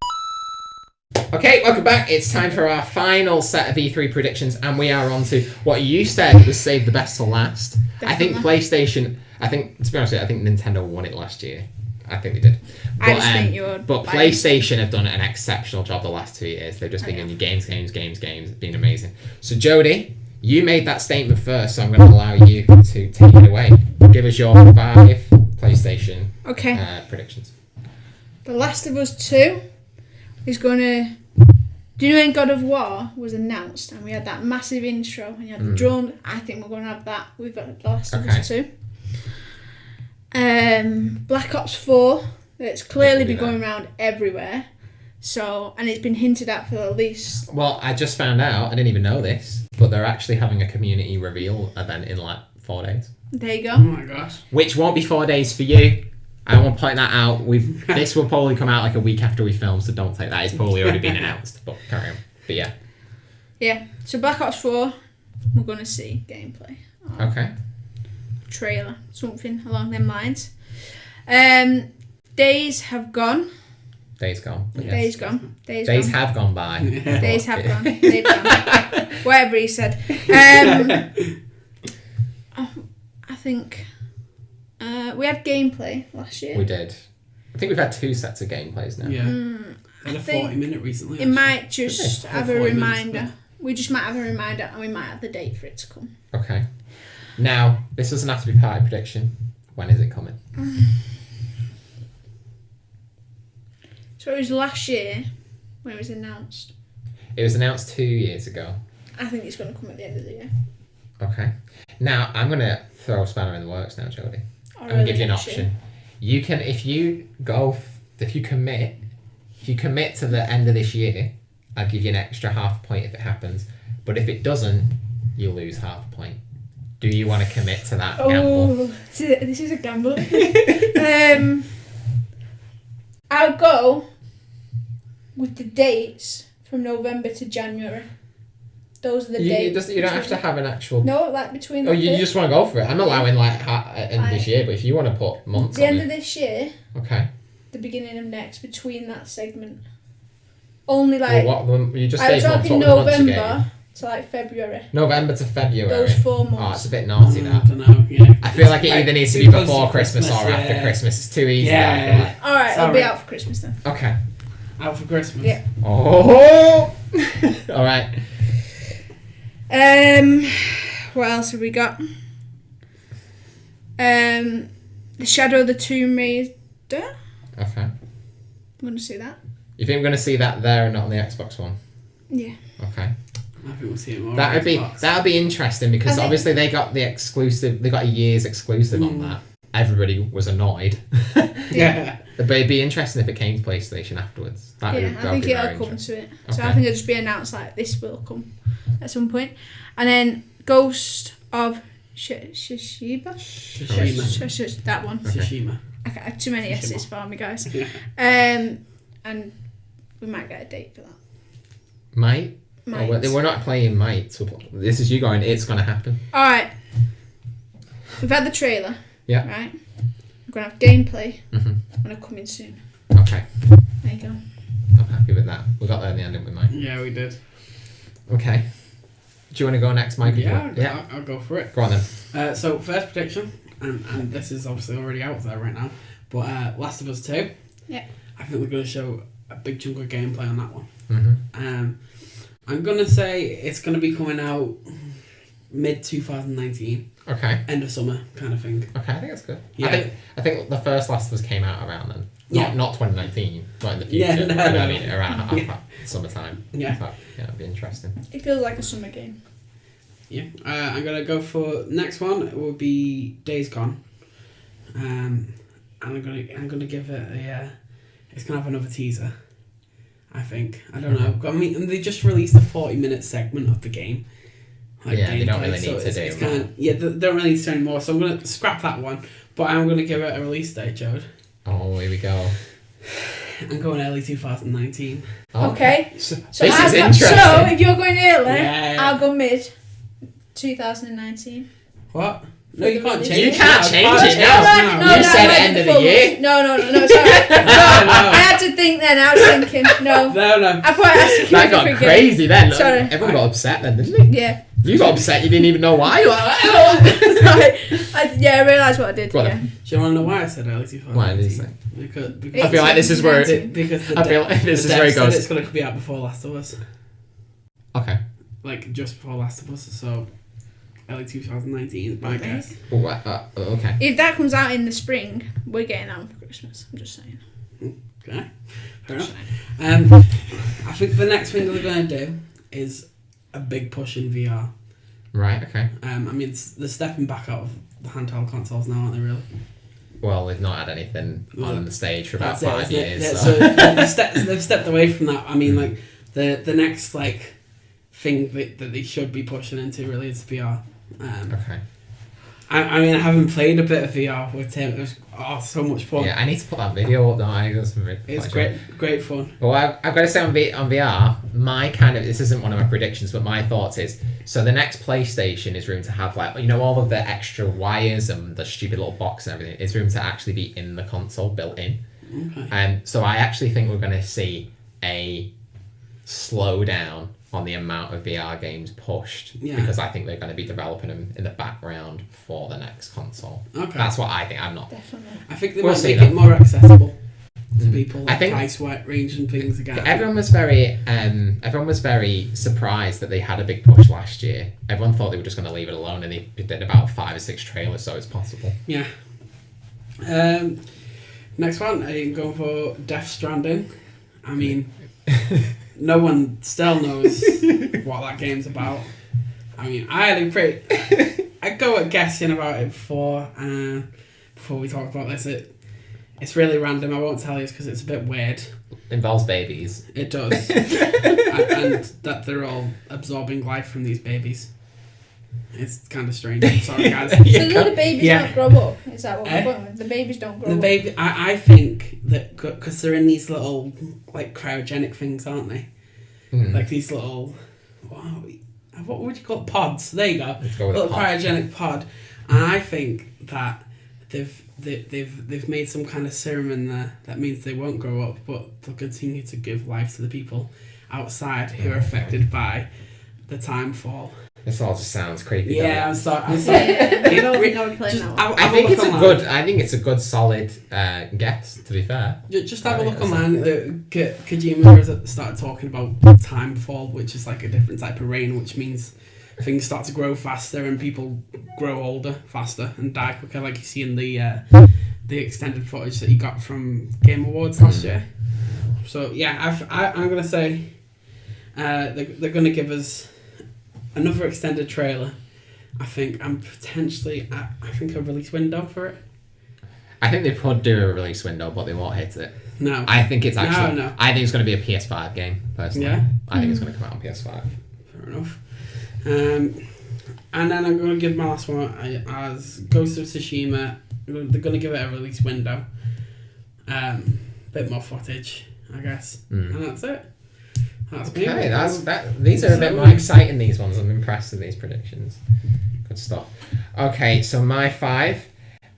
Okay, welcome back. It's time for our final set of E3 predictions, and we are on to what you said was save the best till last. Definitely. I think PlayStation, to be honest with you, I think Nintendo won it last year. I think they did. I just think you would. But PlayStation have done an exceptional job the last 2 years. They've just been giving you games. It's been amazing. So Jodie, you made that statement first, so I'm going to allow you to take it away. Give us your 5 PlayStation predictions. The Last of Us 2 is going to... Do you know when God of War was announced and we had that massive intro and you had the drone? I think we're going to have that with The Last of Us 2. Black Ops 4, it's clearly been going around everywhere. So, and it's been hinted at for at least... Well, I just found out, I didn't even know this, but they're actually having a community reveal event in 4 days. There you go. Oh my gosh. Which won't be 4 days for you. I want to point that out. This will probably come out like a week after we film, so don't take that. It's probably already been announced, but carry on. But yeah. Yeah. So Black Ops 4, we're gonna see gameplay. Okay. Trailer, something along them lines. Days have gone. Days gone. Yes. Days gone. Days have gone by. Days have gone. They've gone. Whatever he said. I think we had gameplay last year. We did. I think we've had 2 sets of gameplays now. Yeah. I a think 40-minute recently. It might just have a reminder. Minutes, we just might have a reminder, and we might have the date for it to come. Okay. Now, this doesn't have to be part of prediction. When is it coming? So it was last year when it was announced. It was announced 2 years ago. I think it's going to come at the end of the year. Okay. Now, I'm going to throw a spanner in the works now, Jodie. Or I'm going to give you an next option. year. You can, if you commit to the end of this year, I'll give you an extra half a point if it happens. But if it doesn't, you lose half a point. Do you want to commit to that gamble? This is a gamble. I'll go with the dates from November to January. Those are the dates. You don't have to have an actual... No, like between... Oh, you just want to go for it. I'm allowing end of this year, but if you want to put months the on end of this year, okay. the beginning of next, between that segment. Only like... you just I was gave months. talking What were the months you gave? November to like February. November to February. Those 4 months. Oh, it's a bit naughty, that. I don't know, yeah. I feel like it either needs to be before Christmas or yeah. after Christmas. It's too easy. Yeah. Alright, I'll be out for Christmas then. Okay. Out for Christmas. Yeah. Oh! Alright. What else have we got? The Shadow of the Tomb Raider. Okay. I'm going to see that. You think we're going to see that there and not on the Xbox One? Yeah. Okay. I think we'll see it more. That would be interesting because obviously they got the exclusive. They got a year's exclusive on that. Everybody was annoyed. Yeah. But it'd be interesting if it came to PlayStation afterwards. I think it'll come to it. So Okay. I think it'll just be announced like this will come at some point. And then Ghost of Tsushima. That one. Tsushima. I have too many S's for me, guys. Yeah. And we might get a date for that. Might? Might. Oh, we're not playing might. This is you going, it's going to happen. Alright. We've had the trailer. Yeah. Right? We're going to have gameplay. Mm-hmm. And it's coming soon. Okay. There you go. I'm happy with that. We got there in the end, didn't we, Mike? Yeah, we did. Okay. Do you want to go next, Mike? Yeah. I'll go for it. Go on then. So, first prediction, and this is obviously already out there right now, but Last of Us 2. Yeah. I think we're going to show a big chunk of gameplay on that one. Mm-hmm. I'm going to say it's going to be coming out mid-2019. Okay. End of summer kind of thing. Okay, I think that's good. Yeah. I think the first Last of Us came out around then. Yeah. Not 2019, not in the future. Yeah, no. I mean, around summertime. Yeah. But, yeah, it'd be interesting. It feels like a summer game. Yeah. I'm going to go for next one. It will be Days Gone. And I'm gonna give it a it's gonna have another teaser, I think. I don't know. I mean, they just released a 40-minute segment of the game. Like they don't really need to do it's kind of, they don't really need to do anymore. So I'm gonna scrap that one, but I'm gonna give it a release date, Jode. Oh, here we go. I'm going early 2019. Okay. So So this is So interesting. if you're going early, Yeah. I'll go mid 2019. What? No, you can't change it. You can't change it No, now. no, You said end of the year. No, sorry. I had to think then. I was thinking, no. No. I thought I was That got crazy then. Sorry. Everyone got upset then, didn't they? Yeah. You got upset. You didn't even know why. You were like, I realised what I did. Go on Yeah. then. Do you want to know why I said early 2019? Why did you say? Because I feel like this is where because the I feel like this the is where it dev said goes. it's going to be out before Last of Us. Okay. Like just before Last of Us, so early 2019 is my guess. Okay. If that comes out in the spring, we're getting that one for Christmas. I'm just saying. Okay, fair enough. I think the next thing they're going to do is a big push in VR. Right. Okay. I mean, they're stepping back out of the handheld consoles now, aren't they? Really? Well, they've not had anything on the stage for about That's 5 years. Yeah, So. they've stepped away from that. I mean, like the next like thing that they should be pushing into really is VR. Okay. I mean, I haven't played a bit of VR with Tim. It was so much fun. Yeah, I need to put that video up now. It's great fun. Well, I've got to say on VR, this isn't one of my predictions, but my thoughts is, so the next PlayStation is room to have all of the extra wires and the stupid little box and everything is room to actually be in the console built in. Okay. So I actually think we're going to see a slowdown on the amount of VR games pushed because I think they're going to be developing them in the background for the next console. Okay. That's what I think. I'm not. Definitely. I think they might make it more accessible to people. I think price range and things again. Everyone was very surprised that they had a big push last year. Everyone thought they were just going to leave it alone, and they did about 5 or 6 trailers, so it's possible. Yeah. Next one, I'm going for Death Stranding. I mean, no one still knows what that game's about. I mean, I'd go at guessing about it before we talk about this. It's really random. I won't tell you because it's a bit weird. Involves babies. It does. and that they're all absorbing life from these babies. It's kind of strange. I'm sorry, guys. So the babies don't grow up? Is that what we're going with? The babies don't grow up? I think that because they're in these little cryogenic things, aren't they? Like these little, what would you call it? Pods? There you go. Little cryogenic pod. And I think that they've made some kind of serum in there that means they won't grow up, but they'll continue to give life to the people outside who are affected by the time fall. This all just sounds creepy. Yeah, I'm sorry. I don't think I would play that one. I think it's a good solid guess. To be fair, just have a look online. Kojima started talking about time fall, which is like a different type of rain, which means things start to grow faster and people grow older faster and die quicker, like you see in the extended footage that you got from Game Awards last year. So yeah, I'm gonna say they're gonna give us another extended trailer. I think a release window for it. I think they could do a release window, but they won't hit it. No. I think it's actually. No. I think it's going to be a PS5 game, personally. Yeah? I think it's going to come out on PS5. Fair enough. And then I'm going to give my last one as Ghost of Tsushima. They're going to give it a release window. Bit more footage, I guess. And that's it. These are a bit more exciting, these ones. I'm impressed with these predictions. Good stuff. Okay, so my 5.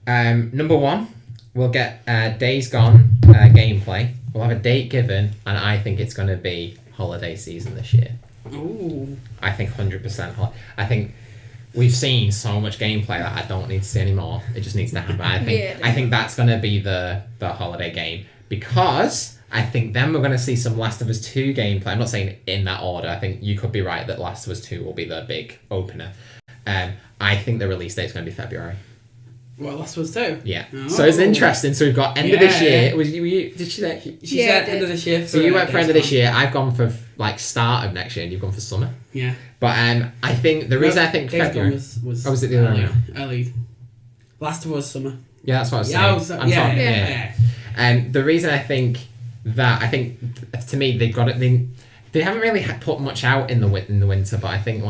Number 1, we'll get Days Gone gameplay. We'll have a date given, and I think it's going to be holiday season this year. Ooh. I think 100%. I think we've seen so much gameplay that I don't need to see anymore. It just needs to happen. I think that's going to be the holiday game, because I think then we're going to see some Last of Us 2 gameplay. I'm not saying in that order. I think you could be right that Last of Us 2 will be the big opener. I think the release date is going to be February. Well, Last of Us 2? Yeah. Oh. So it's interesting. So we've got end of this year. Did she say? She said end of this year. So you went for end of this year. I've gone for start of next year, and you've gone for summer. Yeah. But I think the reason I think February was was it the other way? Early. Last of Us summer. Yeah, that's what I was saying. Yeah. The reason I think to me they got it. They haven't really put much out in the winter, but I think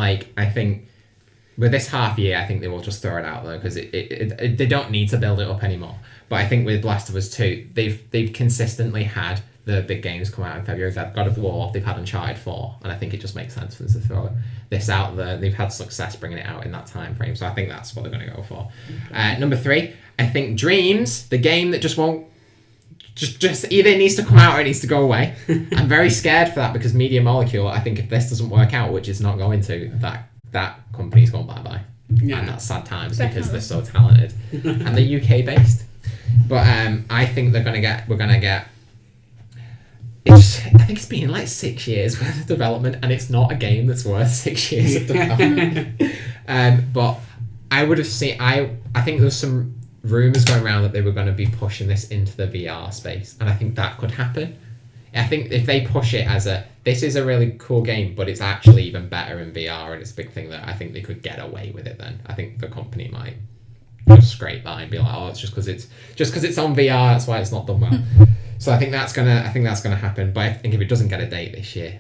with this half year, I think they will just throw it out there because they don't need to build it up anymore. But I think with Last of Us 2, they've consistently had the big games come out in February. They've had God of War, they've had Uncharted 4, and I think it just makes sense for them to throw this out there. They've had success bringing it out in that time frame, so I think that's what they're going to go for. Number 3, I think Dreams, the game that just won't. Just either it needs to come out or it needs to go away. I'm very scared for that because Media Molecule, I think if this doesn't work out, which it's not going to, that company's gone bye-bye. Yeah. And that's sad times because they're so talented. And they're UK based. But I think we're going to get I think it's been like 6 years worth of development and it's not a game that's worth 6 years of development. But I would have seen, I think there's some rumours going around that they were going to be pushing this into the VR space, and I think that could happen. I think if they push it as this is a really cool game, but it's actually even better in VR, and it's a big thing that I think they could get away with it. Then I think the company might just scrape that and be like, oh, it's just because it's on VR, that's why it's not done well. So I think that's gonna happen. But I think if it doesn't get a date this year,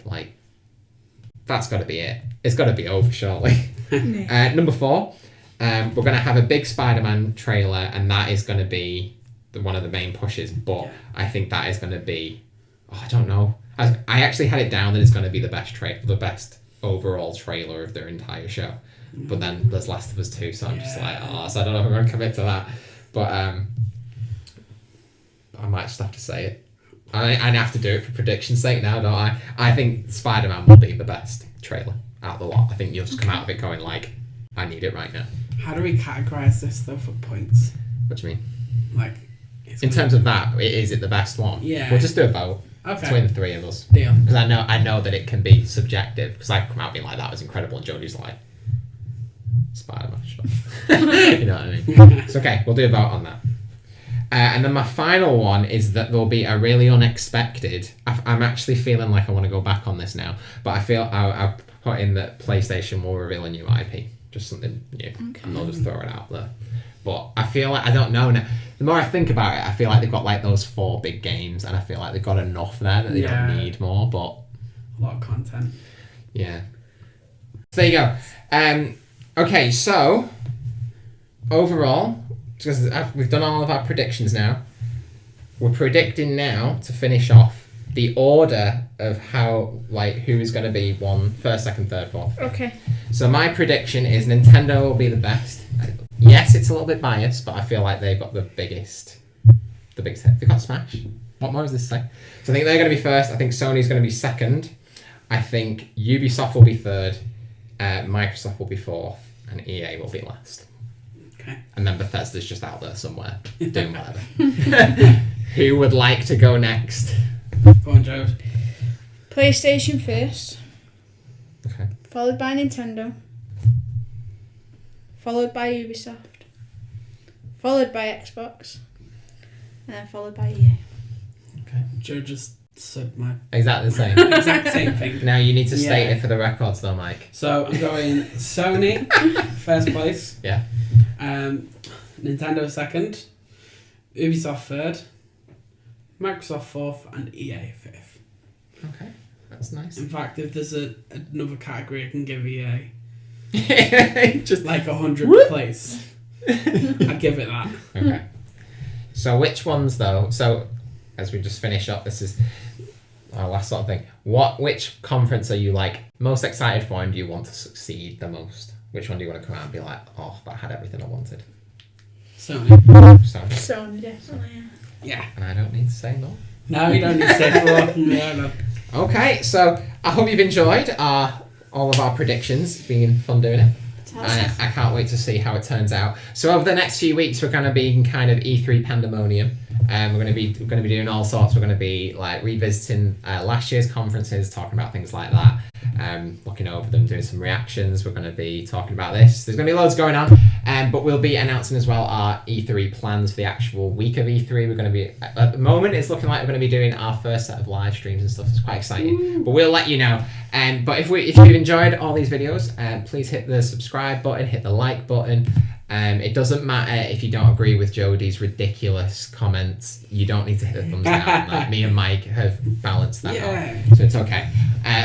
that's got to be it. It's got to be over shortly. Number 4. we're going to have a big Spider-Man trailer, and that is going to be one of the main pushes. But I think that is going to be, I don't know. I actually had it down that it's going to be the best overall trailer of their entire show. But then there's Last of Us 2, so I'm just like, so I don't know if I'm going to commit to that. But I might just have to say it. I have to do it for prediction's sake now, don't I? I think Spider-Man will be the best trailer out of the lot. I think you'll just come out of it going like, I need it right now. How do we categorise this though for points? What do you mean? Like, in terms of that, is it the best one? Yeah. We'll just do a vote between the three of us. Deal. Because I know that it can be subjective. Because I come out being like, that was incredible, and Jodie's like, Spider-Man, sure. You know what I mean? It's okay. We'll do a vote on that. And then my final one is that there'll be a really unexpected. I'm actually feeling like I want to go back on this now, but I feel I've put in that PlayStation will reveal a new IP, just something new, and they'll just throw it out there. But I feel like I don't know now. The more I think about it, I feel like they've got like those 4 big games, and I feel like they've got enough there that they don't need more. But a lot of content. Yeah. So there you go. Okay, so overall, because we've done all of our predictions now, we're predicting now to finish off the order of who is going to be first, second, third, fourth. Okay. So my prediction is Nintendo will be the best. Yes, it's a little bit biased, but I feel like they've got the biggest hit. They've got Smash. What more does this say? So I think they're going to be first. I think Sony's going to be second. I think Ubisoft will be third. Microsoft will be fourth. And EA will be last. Okay. And then Bethesda's just out there somewhere doing whatever. Who would like to go next? Go on, Joe. PlayStation first. Okay. Followed by Nintendo. Followed by Ubisoft. Followed by Xbox. And then followed by EA. Okay. Joe just said my exactly the same. exact same thing. Now you need to state it for the records though, Mike. So I'm going Sony first place. Yeah. Nintendo second. Ubisoft third. Microsoft fourth, and EA fifth. Okay, that's nice. In fact, if there's another category I can give EA, just like 100th place, I'd give it that. Okay. So which ones though? So as we just finish up, this is our last sort of thing. Which conference are you like most excited for, and do you want to succeed the most? Which one do you want to come out and be like, oh, that had everything I wanted? Sony, definitely. Yeah. And I don't need to say more. No, you don't need to say more. No. Okay, so I hope you've enjoyed all of our predictions. It's been fun doing it. I can't wait to see how it turns out. So over the next few weeks, we're going to be in kind of E3 pandemonium. We're going to be doing all sorts. We're going to be like revisiting last year's conferences, talking about things like that, looking over them, doing some reactions. We're going to be talking about this. There's going to be loads going on, but we'll be announcing as well our E3 plans for the actual week of E3. We're going to be, at the moment, it's looking like we're going to be doing our first set of live streams and stuff. It's quite exciting, but we'll let you know. But if you've enjoyed all these videos, please hit the subscribe button, hit the like button. It doesn't matter if you don't agree with Jodie's ridiculous comments. You don't need to hit the thumbs down. Like me and Mike have balanced that out, so it's okay.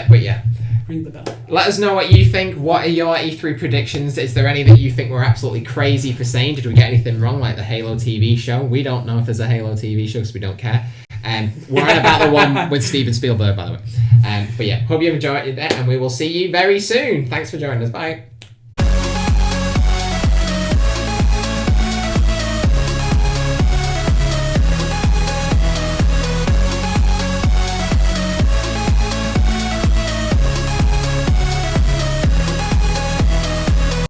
But yeah, ring the bell. Let us know what you think. What are your E3 predictions? Is there any that you think we're absolutely crazy for saying? Did we get anything wrong, like the Halo TV show? We don't know if there's a Halo TV show because we don't care. We're on about the one with Steven Spielberg, by the way. But yeah, hope you've enjoyed it, and we will see you very soon. Thanks for joining us. Bye.